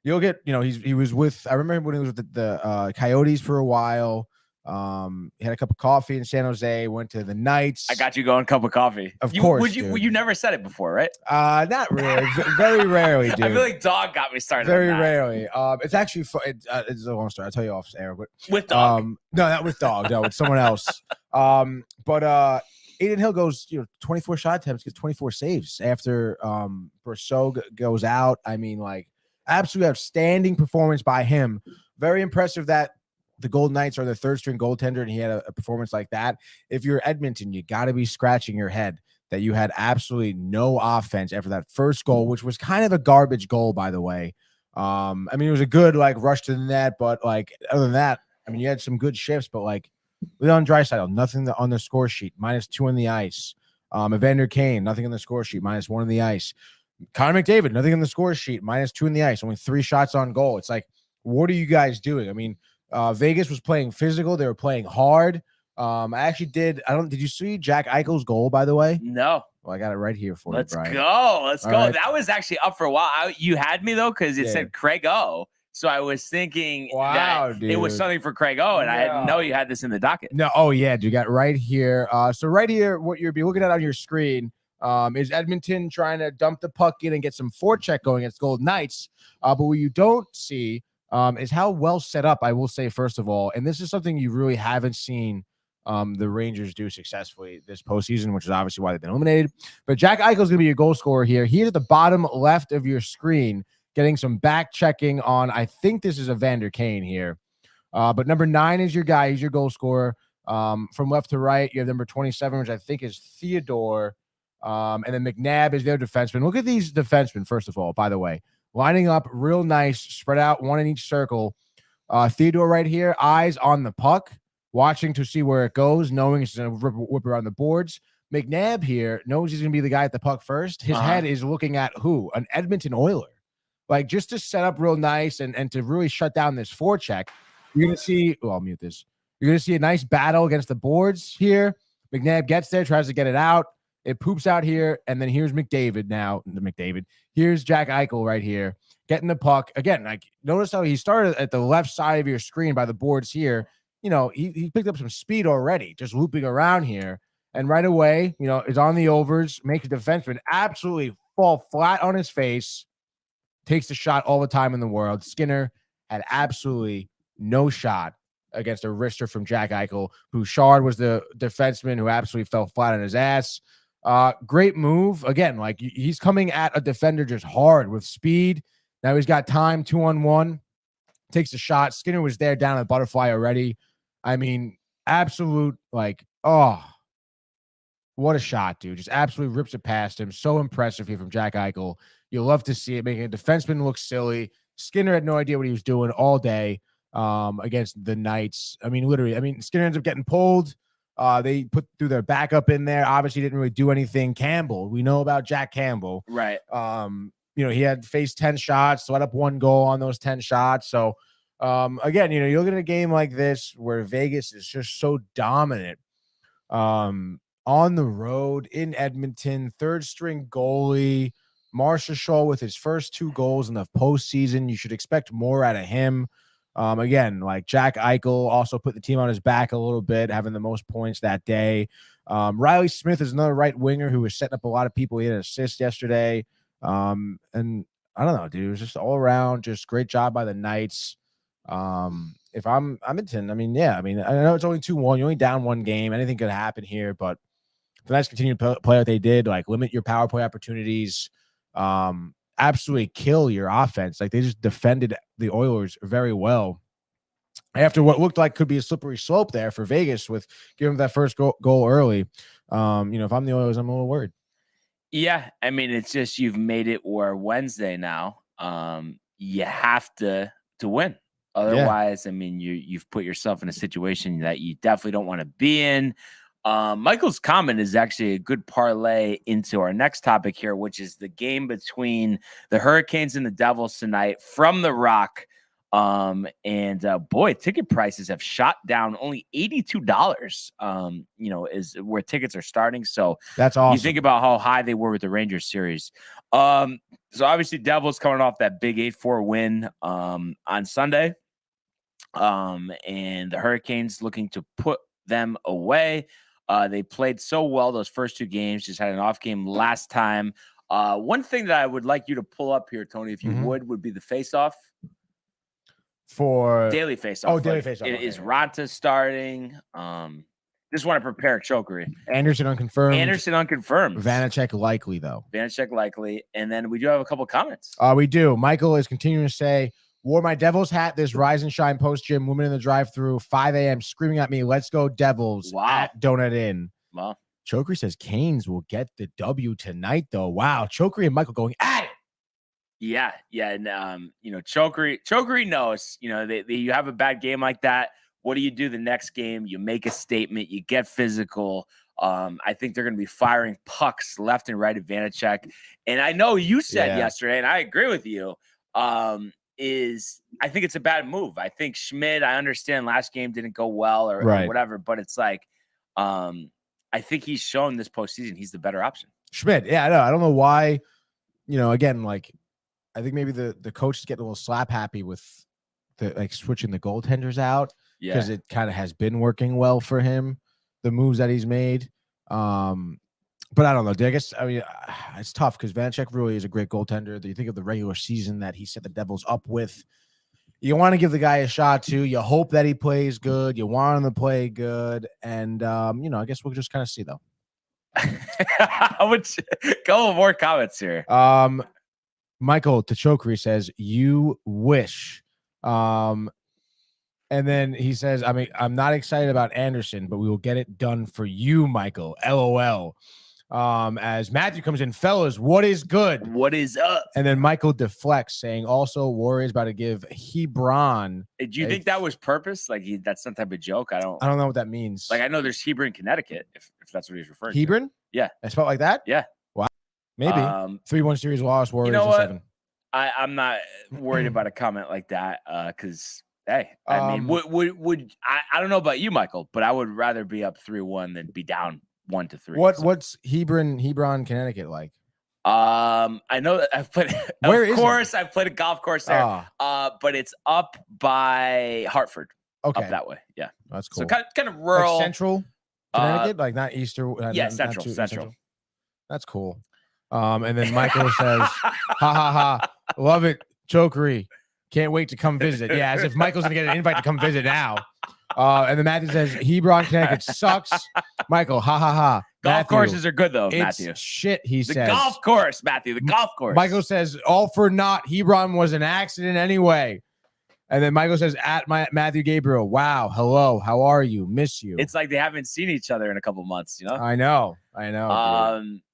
You'll get, he was with, I remember when he was with the Coyotes for a while. He had a cup of coffee in San Jose, went to the Knights. I got you going, cup of coffee. Of course. You never said it before, right? Not really. Very rarely, dude. I feel like Dog got me started. Very rarely. It's actually it's a long story. I'll tell you off air. But with Dog. No, not with Dog. No, with someone else. But Aiden Hill goes, 24 shot attempts, gets 24 saves after Brosseau goes out. I mean, like, absolutely outstanding performance by him. Very impressive that the Golden Knights are the third string goaltender and he had a performance like that. If you're Edmonton, you got to be scratching your head that you had absolutely no offense after that first goal, which was kind of a garbage goal, by the way. I mean, it was a good rush to the net, but other than that, I mean, you had some good shifts, but Leon Draisaitl, nothing on the score sheet, -2 on the ice. Evander Kane, nothing on the score sheet, -1 on the ice. Connor McDavid, nothing on the score sheet, -2 on the ice, only 3 shots on goal. It's like, what are you guys doing? I mean, Vegas was playing physical. They were playing hard. Did you see Jack Eichel's goal, by the way? No. Well, I got it right here for Let's you, Brian. Let's go. Right. That was actually up for a while. You had me, though, because it said Craig O. So I was thinking that it was something for Craig O, and I didn't know you had this in the docket. No. Oh, yeah. You got it right here. So right here, what you'll be looking at on your screen is Edmonton trying to dump the puck in and get some forecheck going against Golden Knights. But what you don't see is how well set up, I will say, first of all, and this is something you really haven't seen the Rangers do successfully this postseason, which is obviously why they've been eliminated. But Jack Eichel is going to be your goal scorer here. He's at the bottom left of your screen, getting some back checking on, I think this is Evander Kane here. But number 9 is your guy. He's your goal scorer. From left to right, you have number 27, which I think is Theodore. And then McNabb is their defenseman. Look at these defensemen, first of all, by the way. Lining up real nice, spread out, one in each circle. Theodore right here, eyes on the puck, watching to see where it goes, knowing it's going to whip around the boards. McNabb here knows he's going to be the guy at the puck first. His head is looking at who? An Edmonton Oiler. Just to set up real nice and to really shut down this forecheck. You're going to see, I'll mute this. You're going to see a nice battle against the boards here. McNabb gets there, tries to get it out. It poops out here, and then here's McDavid now. Here's Jack Eichel right here, getting the puck. Again, notice how he started at the left side of your screen by the boards here. He picked up some speed already, just looping around here. And right away, is on the overs, makes a defenseman absolutely fall flat on his face, takes the shot all the time in the world. Skinner had absolutely no shot against a wrister from Jack Eichel. Bouchard was the defenseman who absolutely fell flat on his ass. Great move. Again, he's coming at a defender just hard with speed. Now he's got time, 2-on-1, takes a shot. Skinner was there down at butterfly already. I mean, absolute, what a shot, dude. Just absolutely rips it past him. So impressive here from Jack Eichel. You'll love to see it, making a defenseman look silly. Skinner had no idea what he was doing all day against the Knights. I mean, literally, Skinner ends up getting pulled. They put through their backup in there. Obviously, didn't really do anything. Campbell, we know about Jack Campbell. Right. He had faced 10 shots, let up 1 goal on those 10 shots. So, again, you look at a game like this where Vegas is just so dominant on the road in Edmonton, third string goalie, Marcia Shaw with his first 2 goals in the postseason. You should expect more out of him. Again, Jack Eichel also put the team on his back a little bit, having the most points that day. Riley Smith is another right winger who was setting up a lot of people. He had an assist yesterday. And I don't know, dude, it was just all around, just great job by the Knights. If I'm Edmonton, I know it's only 2-1. You're only down 1 game. Anything could happen here, but the Knights continue to play what they did, limit your power play opportunities, absolutely kill your offense. They just defended the Oilers very well. after what looked like could be a slippery slope there for Vegas with giving that first goal early. If I'm the Oilers, I'm a little worried. Yeah, I mean, it's just you've made it where Wednesday now. You have to win. Otherwise, I mean, you've put yourself in a situation that you definitely don't want to be in. Michael's comment is actually a good parlay into our next topic here, which is the game between the Hurricanes and the Devils tonight from the Rock. Boy, ticket prices have shot down. Only $82, is where tickets are starting. So that's awesome. You think about how high they were with the Rangers series. So obviously Devils coming off that big 8-4 win on Sunday. And the Hurricanes looking to put them away. They played so well those first two games, just had an off game last time. One thing that I would like you to pull up here, Tony, if you would be the face-off. For daily face-off. Oh, daily face-off. Is Ranta starting? Just want to prepare chokery. Anderson unconfirmed. Vanacek likely, though. And then we do have a couple comments. We do. Michael is continuing to say, wore my Devils hat this Rise and Shine post-gym. Woman in the drive-thru, 5 a.m. screaming at me, let's go Devils. Wow. At Donut Inn. Wow. Chokery says Canes will get the W tonight, though. Wow. Chokery and Michael going at it. Yeah. And, Chokery knows, you have a bad game like that. What do you do the next game? You make a statement. You get physical. I think they're going to be firing pucks left and right at Vanacek. And I know you said yesterday, and I agree with you, I think it's a bad move. I think Schmidt, I understand last game didn't go well or whatever, but it's like, I think he's shown this postseason he's the better option. Schmidt, yeah, I know. I don't know why, again, like, I think maybe the coach is getting a little slap happy with the switching the goaltenders out because it kind of has been working well for him, the moves that he's made. But I don't know. It's tough because Vanacek really is a great goaltender. You think of the regular season that he set the Devils up with. You want to give the guy a shot too. You hope that he plays good. You want him to play good, and I guess we'll just kind of see though. Couple more comments here. Michael Tachokri says, you wish. And then he says, I'm not excited about Anderson, but we will get it done for you, Michael. LOL. As Matthew comes in, fellas, what is good? What is up? And then Michael deflects, saying, also, Warriors about to give Hebron. Do you think that was purpose? Like that's some type of joke? I don't know what that means. Like I know there's Hebron, Connecticut, if that's what he's referring to. Hebron? Yeah. I spelled like that? Yeah. Wow. Maybe 3-1 series loss. Warriors. You know what? 7. I'm not worried about a comment like that because hey, I mean, would I don't know about you, Michael, but I would rather be up 3-1 than be down 1-3. What's Hebron, Connecticut like? I know that I've played. Of course, I've played a golf course there. But it's up by Hartford. Okay, up that way. Yeah, that's cool. So kind of rural, like central Connecticut, like not Easter. Central. That's cool. And then Michael says, "Ha ha ha, love it, chokery. Can't wait to come visit." Yeah, as if Michael's gonna get an invite to come visit now. And then Matthew says, Hebron, Connecticut sucks. Michael, ha ha ha. Golf courses are good though, Matthew. Shit, he says. The golf course, Matthew. The golf course. Michael says, all for naught. Hebron was an accident anyway. And then Michael says, at Matthew Gabriel, wow, hello, how are you? Miss you. It's like they haven't seen each other in a couple months, I know.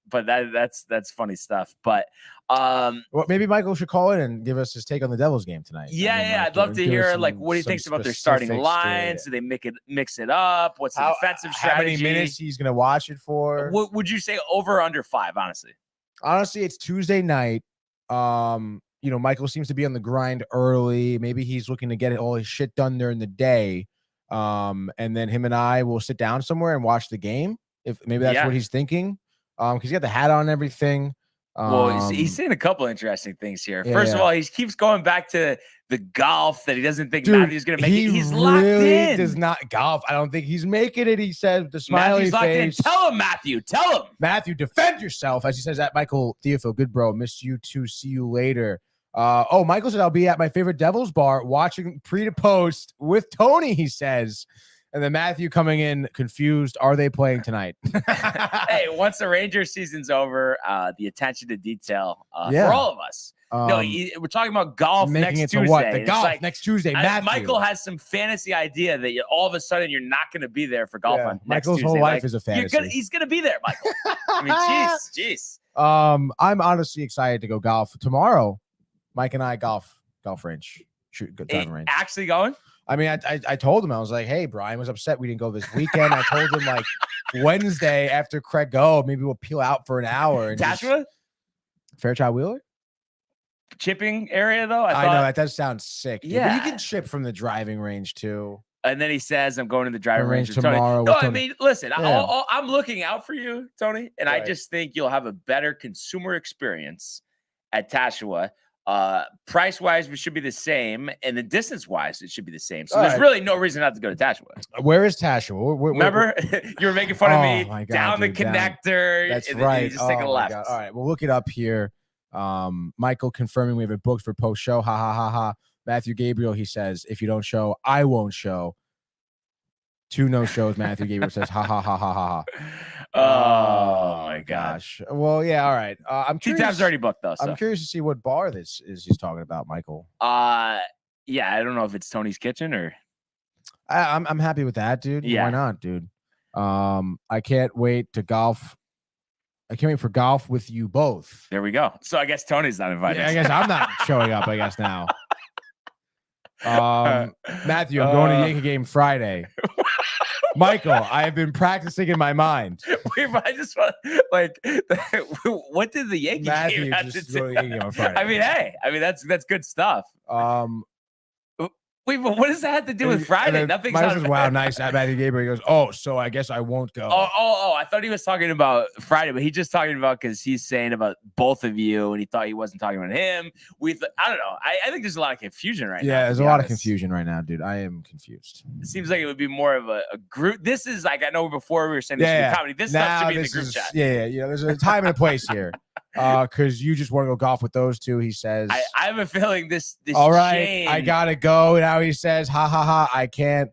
But that's funny stuff. But well, maybe Michael should call in and give us his take on the Devils game tonight. I'd love to hear what he thinks about their starting lines. Do they mix it up? What's the defensive strategy? How many minutes he's gonna watch it for? Would you say over or under 5? Honestly, it's Tuesday night. Michael seems to be on the grind early. Maybe he's looking to get all his shit done during the day. And then him and I will sit down somewhere and watch the game. If maybe that's what he's thinking. Because he's got the hat on and everything. Well, he's saying a couple interesting things here. First of all, he keeps going back to the golf that he doesn't think Matthew's going to make it. He's locked in. Does not golf. I don't think he's making it. He said the smiley face. Tell him, Matthew. Tell him. Matthew, defend yourself. As he says at Michael Theophil. Good bro. Miss you too. See you later. Michael said I'll be at my favorite Devils bar watching pre to post with Tony, he says. And then Matthew coming in confused. Are they playing tonight? Hey, once the Rangers season's over, the attention to detail Yeah. for all of us. We're talking about golf making next it to Tuesday. what? The It's golf like, next Tuesday. Matthew. Michael has some fantasy idea that all of a sudden you're not going to be there for golf on next Michael's Tuesday. whole life is a fantasy. He's going to be there, Michael. I mean, jeez. I'm honestly excited to go golf tomorrow. Mike and I golf range, driving range. Actually going? I mean, I told him, I was like, hey, Brian was upset we didn't go this weekend. I told him like Wednesday after Craig go, maybe we'll peel out for an hour. And Tashua? Fairchild Wheeler? Chipping area though? I know that does sound sick. Dude. Yeah. But you can chip from the driving range too. And then he says, I'm going to the driving range tomorrow. No, I mean, listen, I'm looking out for you, Tony. And I just think you'll have a better consumer experience at Tashua. Price-wise, we should be the same. And the distance-wise, it should be the same. So there's really no reason not to go to Tashua. Where is Tashua? Remember? You were making fun of me my God, down the connector. That's and right. Then you just take a left. All right, we'll look it up here. Michael confirming we have it booked for post show. Ha ha ha ha. Matthew Gabriel, he says, if you don't show, I won't show. 2 no shows. Matthew Gabriel says, ha ha ha ha ha ha. Oh my gosh. Well, yeah, all right. I'm curious. Tea time's already booked though. So. I'm curious to see what bar this is he's talking about, Michael. Yeah, I don't know if it's Tony's Kitchen or. I'm happy with that, dude. Yeah. Why not, dude? I can't wait to golf. I can't wait for golf with you both. There we go. So I guess Tony's not invited. Yeah, I guess I'm not showing up. I guess now. Matthew, I'm going to the Yankee game Friday. Michael, I have been practicing in my mind. Wait, I just want what did the Yankees Matthew game have to just do? go to the Yankee game on Friday. I mean, that's good stuff. Wait, but what does that have to do with Friday? Nothing's on. Wow, nice. Matthew Gabriel goes, oh, so I guess I won't go. Oh! I thought he was talking about Friday, but he's just talking about because he's saying about both of you, and he thought he wasn't talking about him. I don't know. I think there's a lot of confusion right now. Yeah, there's a lot of confusion right now, dude. I am confused. It seems like it would be more of a group. This is like I know before we were saying this should be comedy. This stuff should be in the group chat. Yeah. There's a time and a place here. Because you just want to go golf with those two, he says. I have a feeling this. All right, chain, I gotta go. Now he says, ha ha ha. I can't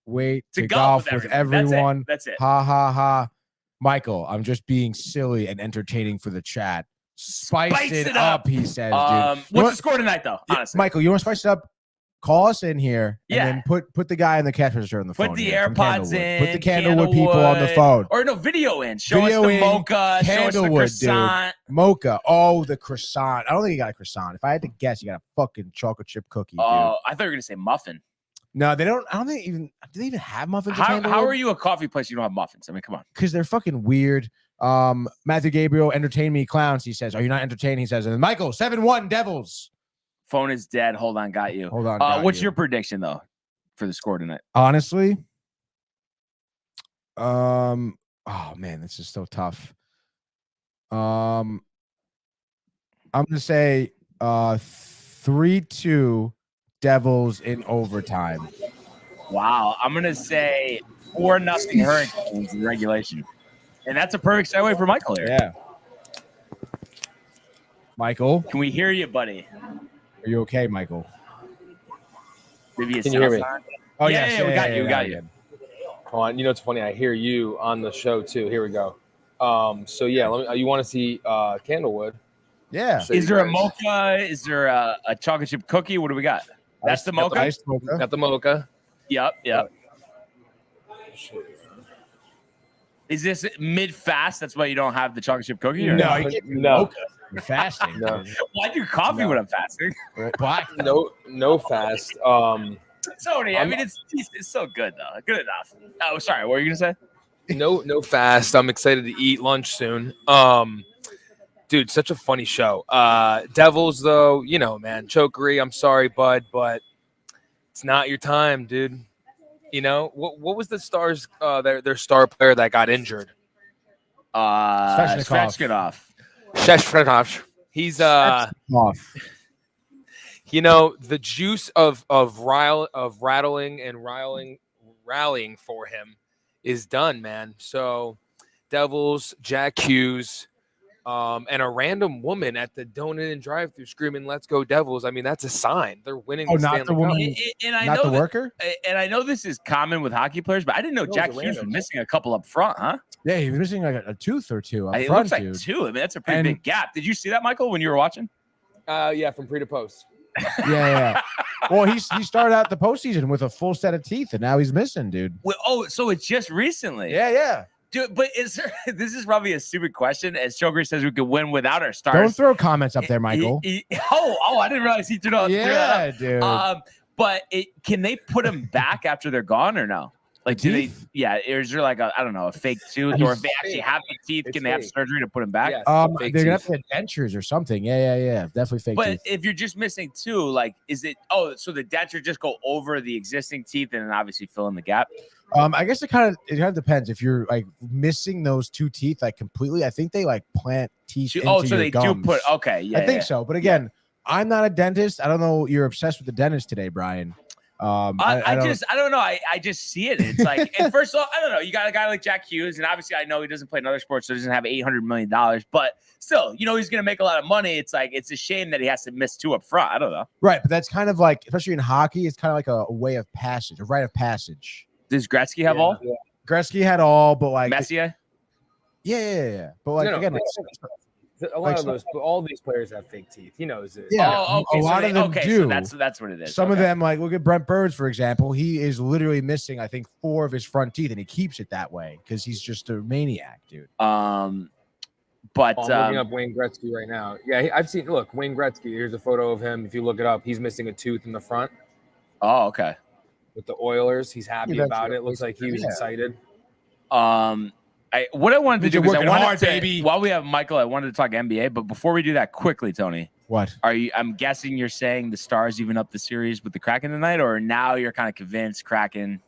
wait to golf with everyone. That's it. Ha ha ha. Michael, I'm just being silly and entertaining for the chat. Spice it up, he says, dude. What's the score tonight, though? Honestly, Michael, you want to spice it up? Call us in here and Yeah. then put the guy in the cash register on the phone. Put the here from AirPods in. Put the Candlewood people on the phone. Or no, video in. Show Video us the in, mocha. Show us the Candlewood, croissant. dude. Mocha. Oh, the croissant. I don't think you got a croissant. If I had to guess, you got a fucking chocolate chip cookie, dude. Oh, I thought you were gonna say muffin. No, they don't. I don't think even. Do they even have muffins? How are you a coffee place? You don't have muffins. I mean, come on. Because they're fucking weird. Matthew Gabriel, entertain me, clowns. He says, "Are you not entertained?" He says, and then Michael, 7-1 Devils. Phone is dead. Hold on, got you. Hold on. What's your prediction though for the score tonight? Honestly, oh man, this is so tough. I'm gonna say 3-2 Devils in overtime. Wow, I'm gonna say 4-0 Hurricanes in regulation, and that's a perfect segue for Michael here. Yeah, Michael, can we hear you, buddy? Are you okay, Michael? Maybe Can you hear me? Oh yeah, we got you. Come on, you know it's funny. I hear you on the show too. Here we go. So yeah, you want to see Candlewood? Yeah. Is there a mocha? Is there a chocolate chip cookie? What do we got? That's the mocha. Iced mocha. Got the mocha. Yep. Is this mid-fast? That's why you don't have the chocolate chip cookie? Or No, no. You're fasting. No. Why do coffee when I'm fasting? Black. No fast. Tony, I mean, it's so good though. Good enough. Oh, sorry. What were you gonna say? No fast. I'm excited to eat lunch soon. Dude, such a funny show. Devils, though, you know, man, chokery. I'm sorry, bud, but it's not your time, dude. You know what was the Stars? Their star player that got injured. Svechnikov. Sheshfrenov. He's you know, the juice of rattling and rallying for him is done, man. So Devils, Jack Hughes, and a random woman at the donut and drive-through screaming, "Let's go Devils." I mean, that's a sign they're winning. Oh, the not Stanley the Cup. woman, And I not know the worker. And I know this is common with hockey players, but I didn't know No, Jack it's a Hughes was random. missing a couple up front, huh? Yeah, he was missing like a tooth or two up It front, looks like dude. 2. I mean, that's a pretty And- big gap. Did you see that, Michael, when you were watching? Yeah, from pre to post. Yeah. Well, he started out the postseason with a full set of teeth, and now he's missing, dude. Well, so it's just recently. Yeah. Dude, but is there? This is probably a stupid question. As Choker says, we could win without our stars. Don't throw comments up there, Michael. I didn't realize he threw that. Yeah, dude. But can they put him back after they're gone or no? Like, do they? Teeth? Yeah, is there like a fake tooth, or if they actually have the teeth, It's can they have fake. surgery to put him back? Yes, They're fake gonna have teeth. to have dentures or something. Yeah. Definitely fake But teeth. if you're just missing 2, like, is it? Oh, so the denture just go over the existing teeth and then obviously fill in the gap. I guess it kind of depends. If you're like missing those 2 teeth like completely, I think they like plant teeth. Oh, into so your they gums. do put. Okay, yeah, I think so. But again, I'm not a dentist. I don't know. You're obsessed with the dentist today, Brian. I don't know. I just see it. It's like, and first of all, I don't know. You got a guy like Jack Hughes, and obviously I know he doesn't play in other sports, so he doesn't have $800 million. But still, he's going to make a lot of money. It's like, it's a shame that he has to miss 2 up front. I don't know. Right, but that's kind of like, especially in hockey, it's kind of like a way of passage, a rite of passage. Does Gretzky have all? Yeah. Gretzky had all, but like Messier? Yeah. But like No, again, a lot of those, all these players have fake teeth. He knows it. Yeah. Oh, okay. A lot of them do. So that's what it is. some of Okay. them, like look at Brent Burns, for example. He is literally missing, I think, 4 of his front teeth, and he keeps it that way because he's just a maniac, dude. But I'm looking up Wayne Gretzky right now. Yeah, I've seen. Look, Wayne Gretzky. Here's a photo of him. If you look it up, he's missing a tooth in the front oh, okay. with the Oilers. He's happy that's about right. it. Looks like he was excited. What I wanted to Means do you're was working hard, baby. while we have Michael, I wanted to talk NBA, but before we do that, quickly, Tony, What? I'm guessing you're saying the Stars even up the series with the Kraken tonight, or now you're kind of convinced Kraken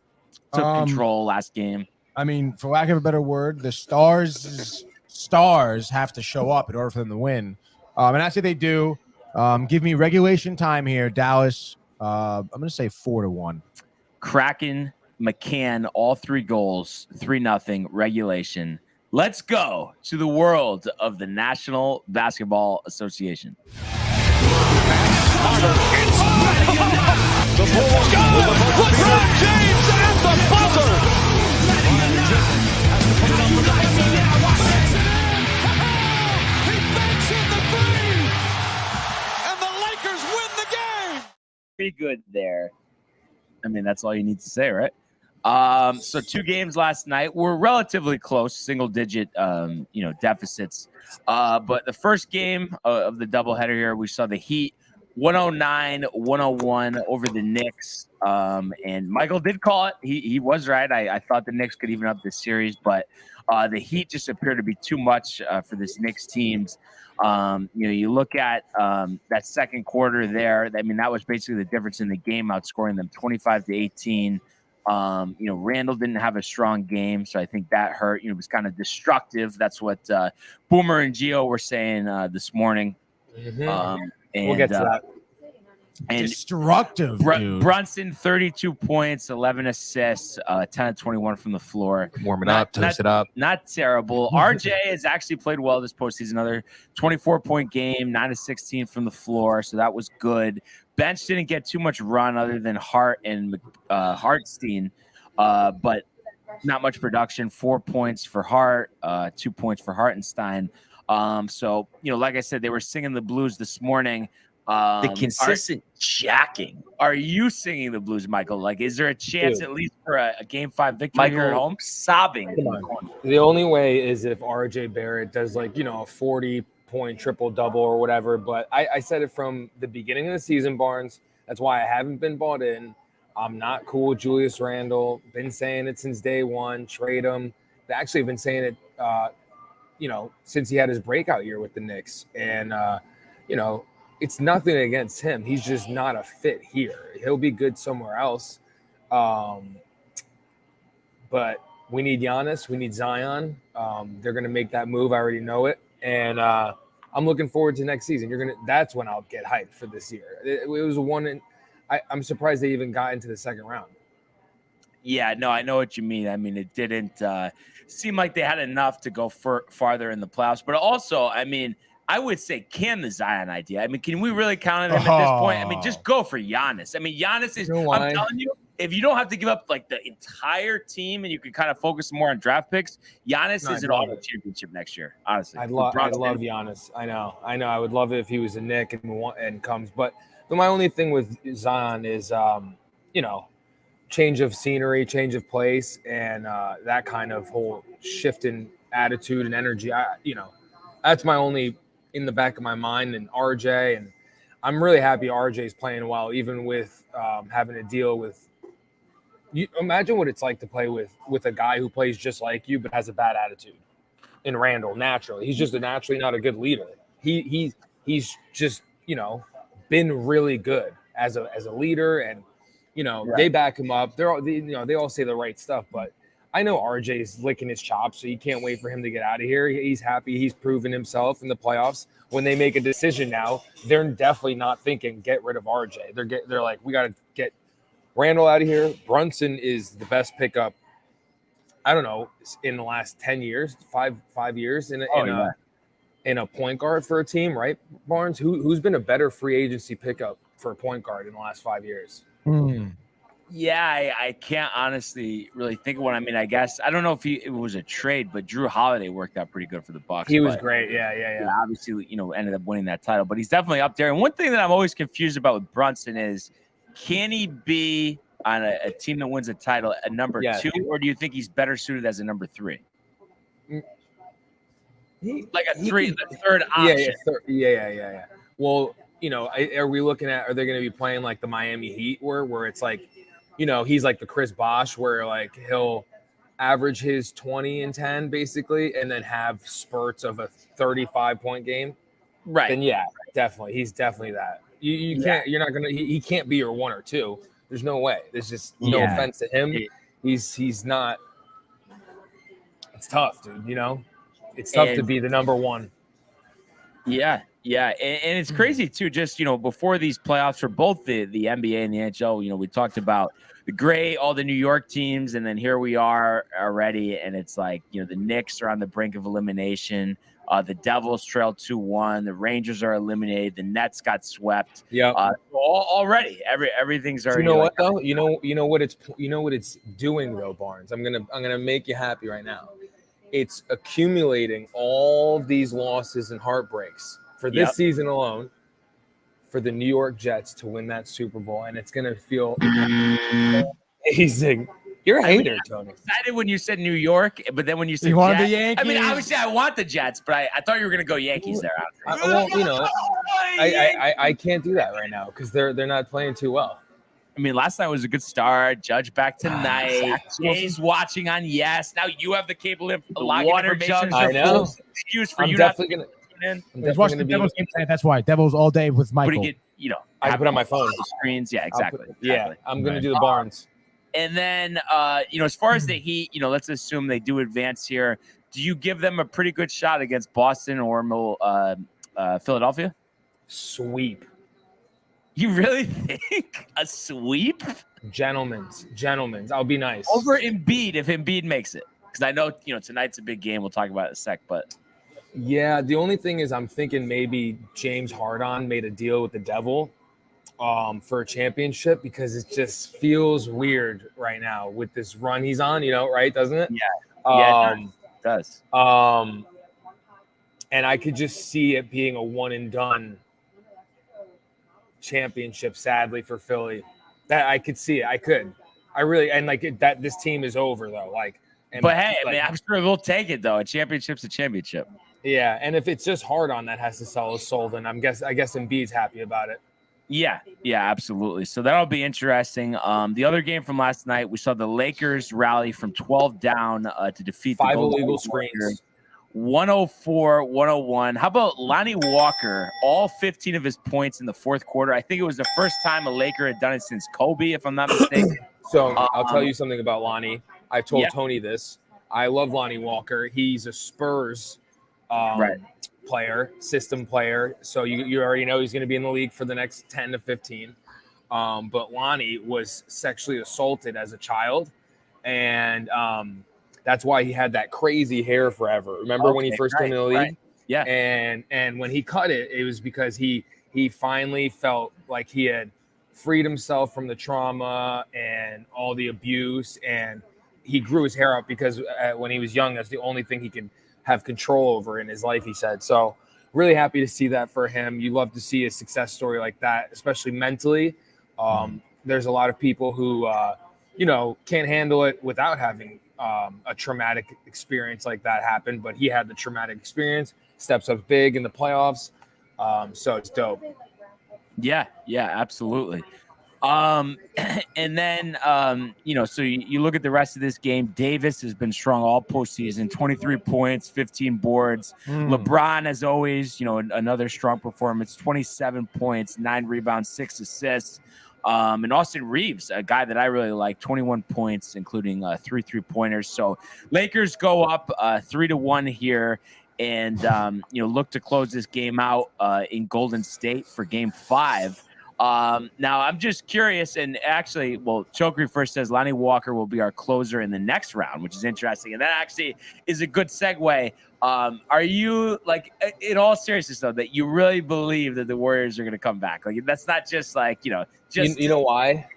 took control last game? I mean, for lack of a better word, the stars have to show up in order for them to win. And I say they do. Give me regulation time here, Dallas. I'm going to say 4-1. Kraken, McCann, all 3 goals, 3-0 regulation. Let's go to the world of the National Basketball Association. LeBron James at the buzzer. He banks in the 3, and the Lakers win the game. Pretty good there. I mean, that's all you need to say, right? So 2 games last night were relatively close, single-digit, deficits. But the first game of the doubleheader here, we saw the Heat 109-101 over the Knicks. And Michael did call it. He was right. I thought the Knicks could even up this series, but the Heat just appeared to be too much for this Knicks teams. You look at that second quarter there. I mean, that was basically the difference in the game, outscoring them 25-18. Randall didn't have a strong game, so I think that hurt. It was kind of destructive. That's what Boomer and Gio were saying this morning. And We'll get to that. And Destructive, dude. Brunson, 32 points, 11 assists, 10 of 21 from the floor. Warming up, toast it up. Not terrible. RJ has actually played well this postseason. Another 24-point game, 9 of 16 from the floor, so that was good. Bench didn't get too much run other than Hart and Hartstein, but not much production. 4 points for Hart, 2 points for Hartenstein. So, like I said, they were singing the blues this morning. The consistent jacking. Are you singing the blues, Michael? Like, is there a chance at least for a Game 5 victory here at home? Sobbing in the corner. The only way is if RJ Barrett does a 40-point triple-double or whatever. But I said it from the beginning of the season, Barnes. That's why I haven't been bought in. I'm not cool with Julius Randle. Been saying it since day one. Trade him. I've actually been saying it, since he had his breakout year with the Knicks. And, it's nothing against him. He's just not a fit here. He'll be good somewhere else. But we need Giannis. We need Zion. They're going to make that move. I already know it. And I'm looking forward to next season. That's when I'll get hyped for this year. It was I'm surprised they even got into the second round. Yeah, no, I know what you mean. I mean, it didn't seem like they had enough to go farther in the playoffs. But also, I mean, I would say, can the Zion idea? I mean, can we really count on him at this point? I mean, just go for Giannis. I mean, Giannis is, I'm telling you, if you don't have to give up like the entire team and you can kind of focus more on draft picks, Giannis is an auto championship next year, honestly. I'd love Giannis. I know. I would love it if he was a Knick and comes. But my only thing with Zion is, change of scenery, change of place, and that kind of whole shift in attitude and energy. That's my only in the back of my mind. And RJ, and I'm really happy RJ's playing well, even with having to deal with. You imagine what it's like to play with a guy who plays just like you but has a bad attitude. In Randall, naturally, he's just naturally not a good leader. He's just been really good as a leader, and they back him up. They all say the right stuff, but I know RJ's licking his chops, so you can't wait for him to get out of here. He's happy. He's proven himself in the playoffs. When they make a decision now, they're definitely not thinking get rid of RJ. They're like, we got to get Randall out of here. Brunson is the best pickup, I don't know, in the last 10 years, five years in a point guard for a team, right, Barnes? Who's been a better free agency pickup for a point guard in the last 5 years? Yeah, I can't honestly really think of one. I mean, I guess I don't know if it was a trade, but Drew Holiday worked out pretty good for the Bucks. He was great. Yeah. Obviously, ended up winning that title, but he's definitely up there. And one thing that I'm always confused about with Brunson is, can he be on a team that wins a title a number 2, or do you think he's better suited as a number 3? Like a third option. Yeah. Well, are we looking at, are they going to be playing like the Miami Heat where it's like, he's like the Chris Bosh where like he'll average his 20 and 10 basically, and then have spurts of a 35-point game? Right. Then yeah, definitely. He's definitely that. You can't, you're not going to, he can't be your 1 or 2. There's no way. There's just no offense to him. He's not. It's tough, dude. It's tough to be the number 1. Yeah. And it's crazy too. Just, before these playoffs for both the NBA and the NHL, we talked about all the New York teams. And then here we are already. And it's like, the Knicks are on the brink of elimination. The Devils trailed 2-1. The Rangers are eliminated. The Nets got swept. Yeah. Already, everything's already. You know what though? You know what it's doing though, Barnes. I'm gonna make you happy right now. It's accumulating all these losses and heartbreaks for this season alone, for the New York Jets to win that Super Bowl, and it's gonna feel amazing. You're a hater, Tony. I was excited when you said New York, but then when you said you want the Yankees, I mean, obviously I want the Jets, but I thought you were gonna go Yankees there. I can't do that right now because they're not playing too well. I mean, last night was a good start. Judge back tonight. Jay's watching on Yes. Now you have the cable information. I know. Excuse for I'm you. Definitely gonna. He's watching the Devils game tonight. That's why Devils all day with Michael. I put on my phone screens. Yeah, exactly. I'm gonna do the Barnes. And then, as far as the Heat, let's assume they do advance here. Do you give them a pretty good shot against Boston or Philadelphia? Sweep. You really think a sweep? Gentlemen's. I'll be nice. Over Embiid if Embiid makes it. Because I know, tonight's a big game. We'll talk about it in a sec, but. Yeah, the only thing is I'm thinking maybe James Harden made a deal with the Devil for a championship because it just feels weird right now with this run he's on, right? Doesn't it? Yeah. It does. And I could just see it being a one and done championship, sadly, for Philly. That I could see it. I really, and like that this team is over though. But hey, I mean, I'm sure they'll take it though. A championship's a championship. Yeah, and if it's just Harden that has to sell his soul, then I guess Embiid's happy about it. Yeah, absolutely. So that'll be interesting. The other game from last night, we saw the Lakers rally from 12 down to defeat 5 the illegal screens. 104-101. How about Lonnie Walker? All 15 of his points in the fourth quarter. I think it was the first time a Laker had done it since Kobe, if I'm not mistaken. So I'll tell you something about Lonnie. I told Tony this. I love Lonnie Walker. He's a Spurs player, system player. So you already know he's going to be in the league for the next 10 to 15. But Lonnie was sexually assaulted as a child, and that's why he had that crazy hair forever. Remember when he first came in the league? Right. Yeah. And when he cut it, it was because he finally felt like he had freed himself from the trauma and all the abuse, and he grew his hair out because when he was young, that's the only thing he could have control over in his life, he said. So really happy to see that for him. You love to see a success story like that, especially mentally. There's a lot of people who, can't handle it without having a traumatic experience like that happen, but he had the traumatic experience, steps up big in the playoffs. So it's dope. Yeah, absolutely. And then, so you look at the rest of this game. Davis has been strong all postseason, 23 points, 15 boards. LeBron, as always, another strong performance, 27 points, 9 rebounds, 6 assists. And Austin Reeves, a guy that I really like, 21 points, including 3 3-pointers. So Lakers go up 3-1 here. And, look to close this game out in Golden State for Game 5. Now, I'm just curious, and actually, Chokri first says Lonnie Walker will be our closer in the next round, which is interesting. And that actually is a good segue. Are you, like, in all seriousness, though, that you really believe that the Warriors are going to come back? Like, that's not just like, just... You know why?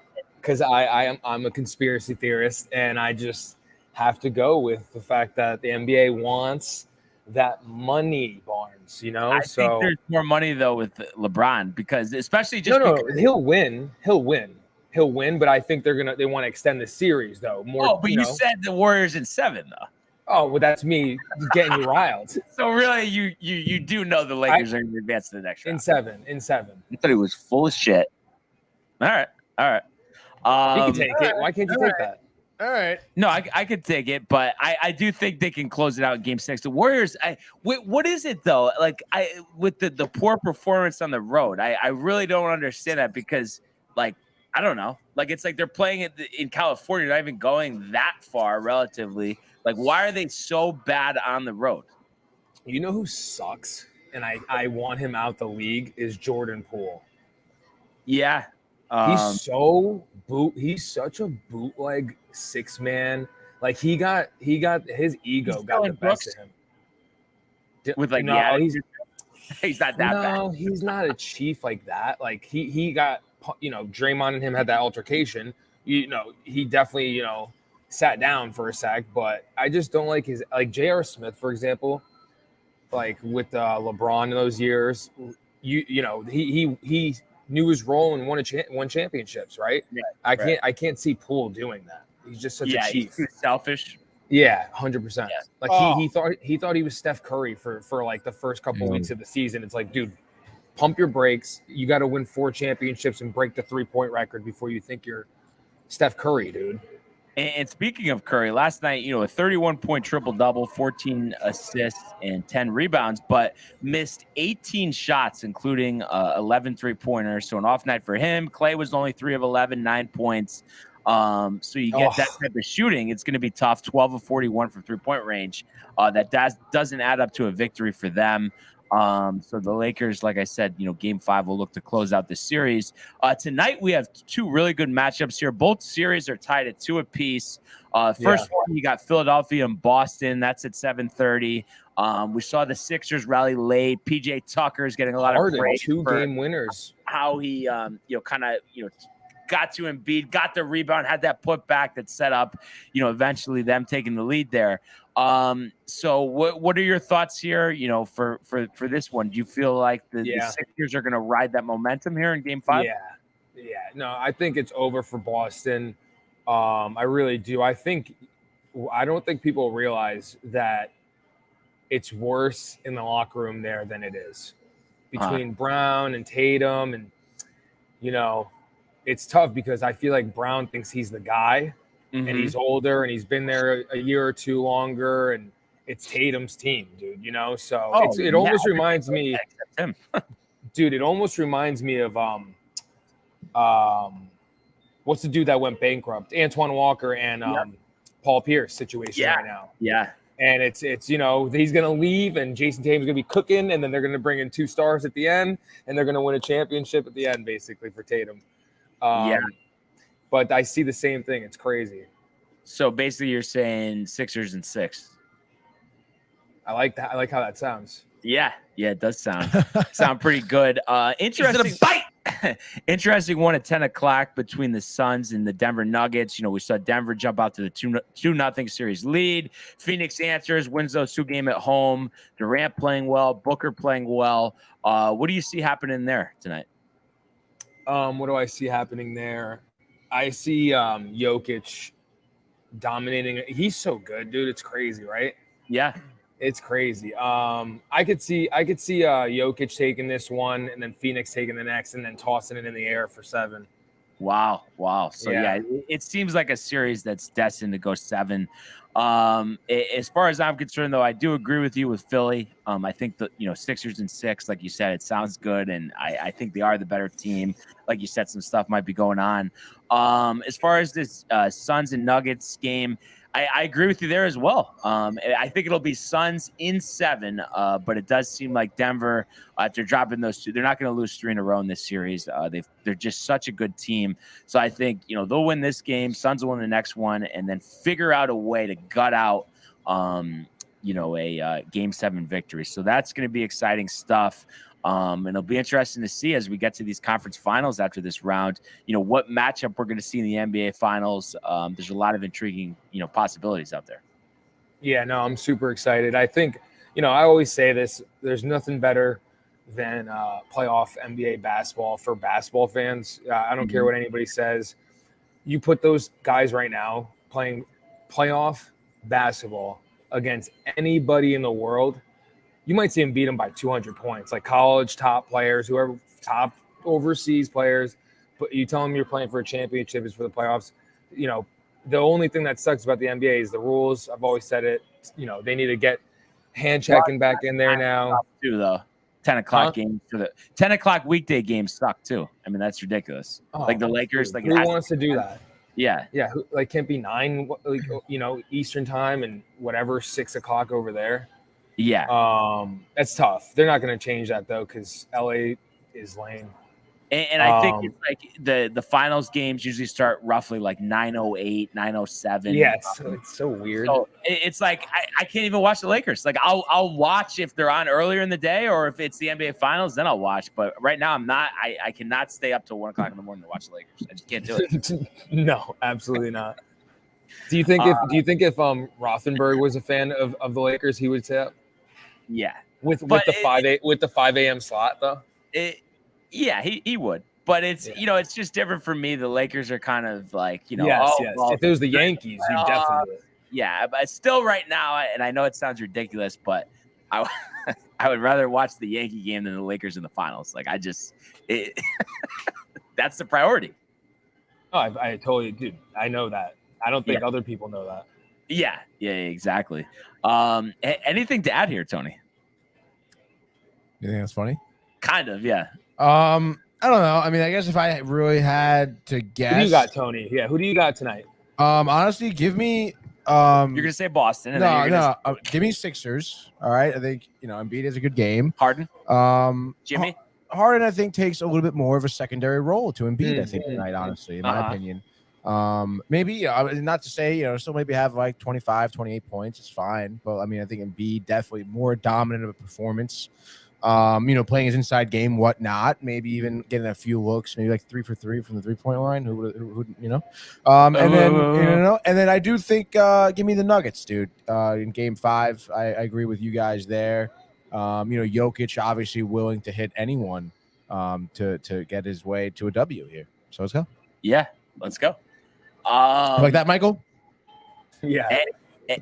Because I'm a conspiracy theorist, and I just have to go with the fact that the NBA wants that money, Barnes, I think there's more money though with LeBron, because especially just he'll win, but I think they want to extend the series though. But you said the Warriors in 7 though. Oh, well, that's me getting you riled. So really, you do know the Lakers are going to advance to the next round. In seven. I thought he was full of shit. All right. You can take it. Why can't you take that? All right. No, I could take it, but I do think they can close it out in Game 6. The Warriors, what is it though? Like with the poor performance on the road, I really don't understand that, because like I don't know, like it's like they're playing it in California, not even going that far relatively. Like why are they so bad on the road? You know who sucks, and I want him out the league, is Jordan Poole. Yeah. He's such a bootleg 6-man. Like he got his ego got the best of him. With like he's not that bad. No, he's not a chief like that. Like he got Draymond and him had that altercation. He definitely sat down for a sec, but I just don't like his J.R. Smith, for example, like with LeBron in those years. He knew his role and won championships, right? Yeah, I can't see Poole doing that. He's just such a chief. He's selfish. Yeah, 100%. Like he thought he was Steph Curry for like the first couple weeks of the season. It's like, dude, pump your brakes. You got to win 4 championships and break the 3-point record before you think you're Steph Curry, dude. And speaking of Curry, last night, a 31-point triple-double, 14 assists and 10 rebounds, but missed 18 shots, including 11 3-pointers. So an off night for him. Clay was only 3 of 11, 9 points. So you get that type of shooting, it's going to be tough. 12 of 41 from 3-point range. That doesn't add up to a victory for them. So the Lakers, like I said, Game 5 will look to close out the series. Tonight we have 2 really good matchups here. Both series are tied at 2 apiece. First one, you got Philadelphia and Boston. That's at 7:30. We saw the Sixers rally late. PJ Tucker is getting a lot of praise 2-game winners. How he, got to Embiid, got the rebound, had that putback that set up, eventually them taking the lead there. So what are your thoughts here, for this one? Do you feel like the Sixers are going to ride that momentum here in Game 5? Yeah. No, I think it's over for Boston. I really do. I don't think people realize that it's worse in the locker room there than it is between Brown and Tatum. And, it's tough because I feel like Brown thinks he's the guy. And he's older and he's been there a year or 2 longer, and it's Tatum's team, dude, so it almost reminds me, dude, it almost reminds me of, what's the dude that went bankrupt? Antoine Walker and Paul Pierce situation right now. Yeah. And it's he's going to leave and Jason Tatum's going to be cooking, and then they're going to bring in 2 stars at the end, and they're going to win a championship at the end, basically, for Tatum. But I see the same thing. It's crazy. So basically, you're saying Sixers and 6. I like that. I like how that sounds. Yeah, it does sound pretty good. Interesting. Interesting one at 10 o'clock between the Suns and the Denver Nuggets. We saw Denver jump out to the 2-0 series lead. Phoenix answers, wins those 2 games at home. Durant playing well, Booker playing well. What do you see happening there tonight? What do I see happening there? I see Jokic dominating. He's so good, dude. It's crazy, right? Yeah. It's crazy. I could see Jokic taking this one, and then Phoenix taking the next, and then tossing it in the air for 7. Wow. So yeah, it seems like a series that's destined to go 7. As far as I'm concerned, though, I do agree with you with Philly. I think that Sixers and 6, like you said, it sounds good, and I think they are the better team. Like you said, some stuff might be going on. As far as this Suns and Nuggets game, I agree with you there as well. I think it'll be Suns in 7, but it does seem like Denver, if they're dropping those 2, they're not going to lose 3 in a row in this series. They're just such a good team. So I think, they'll win this game. Suns will win the next one, and then figure out a way to gut out, a Game 7 victory. So that's going to be exciting stuff. And it'll be interesting to see as we get to these conference finals after this round, what matchup we're going to see in the NBA finals. There's a lot of intriguing, possibilities out there. Yeah, no, I'm super excited. I think, I always say this, there's nothing better than playoff NBA basketball for basketball fans. I don't care what anybody says. You put those guys right now playing playoff basketball against anybody in the world, you might see them beat them by 200 points, like college top players, whoever top overseas players. But you tell them you're playing for a championship, is for the playoffs. The only thing that sucks about the NBA is the rules. I've always said it. They need to get hand checking back in there now. Too though, 10 o'clock games for the 10 o'clock weekday games suck too. I mean, that's ridiculous. Like the Lakers, who wants to do that? Yeah. Can't be 9, Eastern time and whatever 6 o'clock over there. Yeah. That's tough. They're not going to change that though, because LA is lame. And I think it's like the finals games usually start roughly like 9:08, 9:07. Yeah, it's so weird. So it's like I can't even watch the Lakers. Like I'll watch if they're on earlier in the day, or if it's the NBA finals, then I'll watch. But right now I'm not. I cannot stay up till 1 o'clock in the morning to watch the Lakers. I just can't do it. No, absolutely not. Do you think if Rothenberg was a fan of the Lakers, he would say that? Yeah. With the 5 a.m. slot though? Yeah, he would. But it's it's just different for me. The Lakers are kind of like, yes. If it was the Yankees, you definitely would. Yeah, but still right now, and I know it sounds ridiculous, but I would rather watch the Yankee game than the Lakers in the finals. Like that's the priority. Oh, I totally, dude. I know that. I don't think other people know that. Yeah, exactly. Anything to add here, Tony? You think that's funny? Kind of, yeah. I don't know. I mean, I guess if I really had to guess, who do you got, Tony? Yeah, who do you got tonight? Honestly, give me. You're gonna say Boston. And give me Sixers. All right, I think Embiid is a good game. Harden. Jimmy. Harden, I think, takes a little bit more of a secondary role to Embiid. I think tonight, honestly, in my opinion. Maybe not to say still maybe have like 25, 28 points. It's fine, but I mean, I think Embiid definitely more dominant of a performance. Playing his inside game, whatnot, maybe even getting a few looks, maybe like 3 for 3 from the 3-point line. And then I do think, give me the Nuggets, dude. In Game 5, I agree with you guys there. Jokic obviously willing to hit anyone, to get his way to a W here. So let's go. Yeah, let's go. Like that, Michael? Yeah.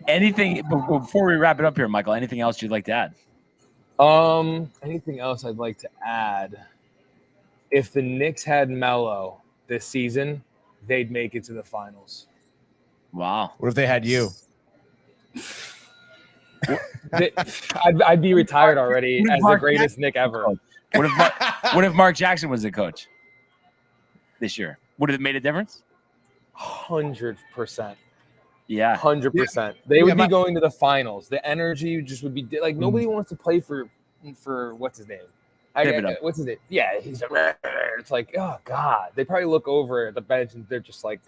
Anything before we wrap it up here, Michael? Anything else you'd like to add? Anything else I'd like to add? If the Knicks had Melo this season, they'd make it to the finals. Wow. What if they had you? I'd be retired already as the greatest Knick ever. What if Mark Jackson was the coach this year? Would it have made a difference? 100%. Yeah, 100%. They would be going to the finals. The energy just would be like nobody wants to play for what's his name? What's his name? Yeah, it's like, oh god. They probably look over at the bench and they're just like,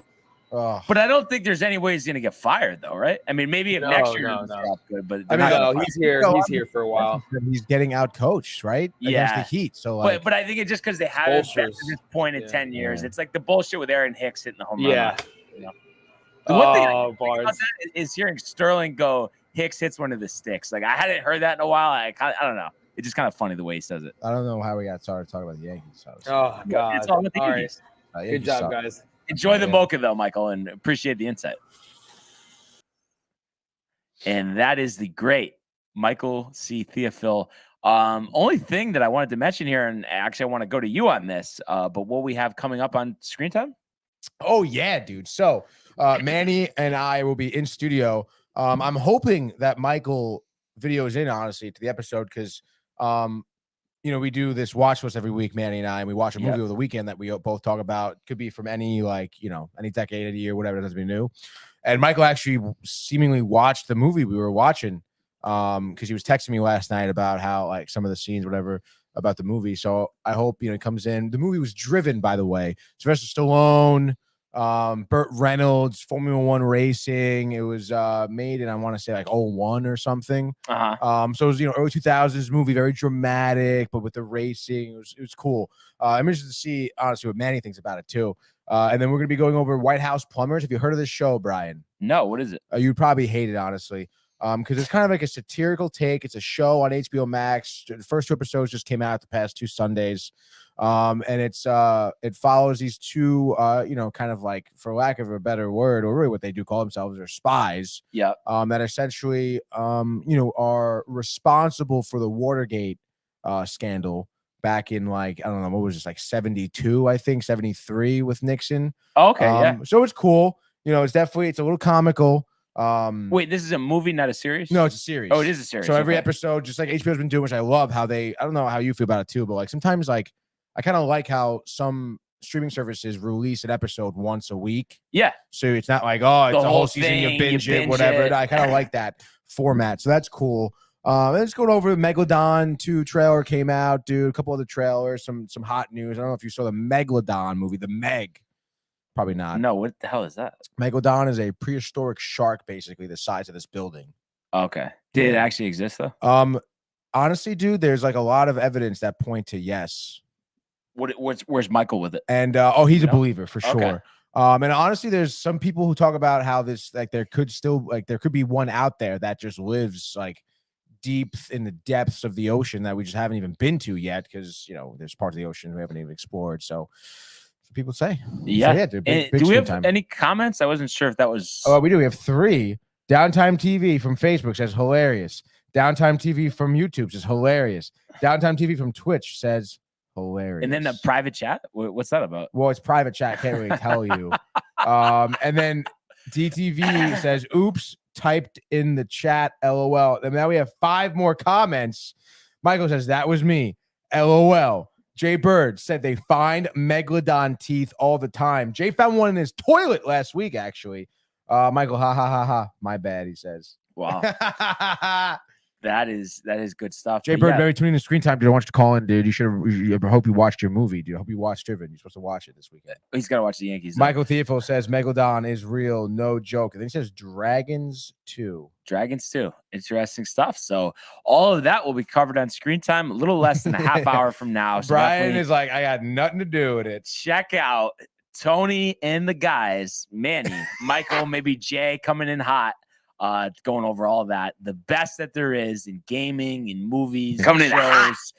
But I don't think there's any way he's going to get fired, though, right? I mean, maybe if next year doesn't drop good, but I mean, no, he's here. He's here for a while. He's getting out coached, right? Yeah. Against the Heat. So, like, but I think it's just because they haven't been to this point in 10 years. It's like the bullshit with Aaron Hicks hitting the home run. Yeah. You know? The one thing I think about that is hearing Sterling go, Hicks hits one of the sticks. Like, I hadn't heard that in a while. I don't know. It's just kind of funny the way he says it. I don't know how we got started talking about the Yankees. Oh, God. It's all with the Yankees. Right. Good job, guys. Enjoy the mocha, though, Michael, and appreciate the insight. And that is the great Michael C. Theophil. Only thing that I wanted to mention here, and actually I want to go to you on this, but what we have coming up on Screen Time? Oh, yeah, dude. So Manny and I will be in studio. I'm hoping that Michael videos in, honestly, to the episode because we do this watch list every week, Manny and I, and we watch a movie over the weekend that we both talk about. Could be from any, any decade of the year, whatever, it doesn't be new. And Michael actually seemingly watched the movie we were watching because he was texting me last night about how, like, some of the scenes, whatever, about the movie. So I hope, it comes in. The movie was driven, by the way, Sylvester Stallone, Burt Reynolds, Formula One racing. It was made in, I want to say, like 01 or something. So it was early 2000s movie, very dramatic, but with the racing, it was cool. I'm interested to see, honestly, what Manny thinks about it too. And then we're gonna be going over White House Plumbers. Have you heard of this show, Brian? No, what is it? You'd probably hate it, honestly. Because it's kind of like a satirical take. It's a show on HBO Max. The first 2 episodes just came out the past 2 Sundays. And it follows these 2, kind of like, for lack of a better word, or really what they do call themselves, are spies. Yeah. That essentially, are responsible for the Watergate scandal back in, like, I don't know, what was this, like 72, I think, 73 with Nixon. Oh, okay, yeah. So it's cool. It's a little comical. Wait, this is a movie, not a series? No, it's a series. Oh, it is a series. So every episode, just like HBO's been doing, which I love how I don't know how you feel about it too, but like sometimes, like, I kind of like how some streaming services release an episode once a week. Yeah. So it's not like, oh, it's the a whole season, you binge it, whatever. I kind of like that format. So that's cool. Let's go over Megalodon 2 trailer came out, dude. A couple other trailers, some hot news. I don't know if you saw the Megalodon movie, the Meg. Probably not. No, what the hell is that? Megalodon is a prehistoric shark, basically the size of this building. Okay. Did it actually exist though? Honestly, dude, there's like a lot of evidence that point to yes. Where's Michael with it? And he's a believer for sure. Okay. And honestly, there's some people who talk about how this, like, there could be one out there that just lives like deep in the depths of the ocean that we just haven't even been to yet because there's parts of the ocean we haven't even explored. So people say. Yeah. So, yeah, dude, big do we have time. any comments? I wasn't sure if that was. Oh, we do. We have 3. Downtime TV from Facebook says hilarious. Downtime TV from YouTube says hilarious. Downtime TV from Twitch says hilarious. And then the private chat? What's that about? Well, it's private chat. I can't really tell you. And then DTV says, oops, typed in the chat, LOL. And now we have 5 more comments. Michael says, that was me, LOL. Jay Bird said they find Megalodon teeth all the time. Jay found one in his toilet last week, actually. Michael, ha, ha, ha, ha. My bad, he says. Wow. That is good stuff. Jay Bird, very tuning in Screen Time. Dude, I want you to call in, dude. I hope you watched your movie, dude. I hope you watched Driven. You're supposed to watch it this weekend. He's got to watch the Yankees. Michael Theophil says Megalodon is real, no joke. And then he says Dragons 2. Dragons 2. Interesting stuff. So all of that will be covered on Screen Time a little less than a half hour from now. So Brian is like, I got nothing to do with it. Check out Tony and the guys, Manny, Michael, maybe Jay coming in hot. Going over all that, the best that there is in gaming, in movies, coming in shows.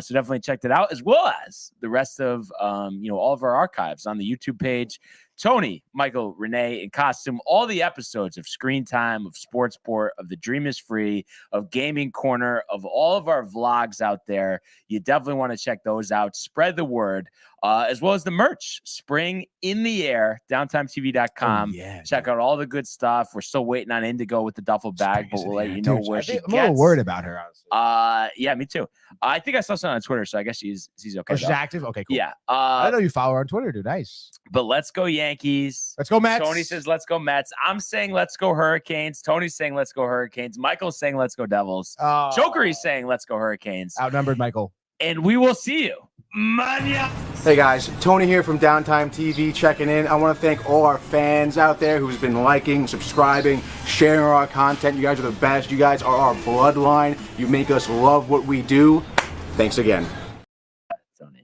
So definitely check that out, as well as the rest of all of our archives on the YouTube page. Tony, Michael, Renee, in costume, all the episodes of Screen Time, of Sportsport, of The Dream is Free, of Gaming Corner, of all of our vlogs out there. You definitely want to check those out. Spread the word, as well as the merch. Spring in the air, downtimetv.com. Oh, yeah, check out all the good stuff. We're still waiting on Indigo with the duffel bag, but we'll let you know where she gets. I'm a little worried about her, honestly. Yeah, me too. I think I saw something on Twitter, so I guess she's okay. Oh, she's active? Okay, cool. Yeah. I know you follow her on Twitter, dude. Nice. But let's go Yankees. Let's go Mets. Tony says, let's go Mets. I'm saying, let's go Hurricanes. Tony's saying, let's go Hurricanes. Michael's saying, let's go Devils. Jokery's saying, let's go Hurricanes. Outnumbered, Michael. And we will see you Mania. Hey guys, Tony here from Downtime TV checking in. I want to thank all our fans out there who's been liking, subscribing, sharing our content. You guys are the best. You guys are our bloodline. You make us love what we do. Thanks again.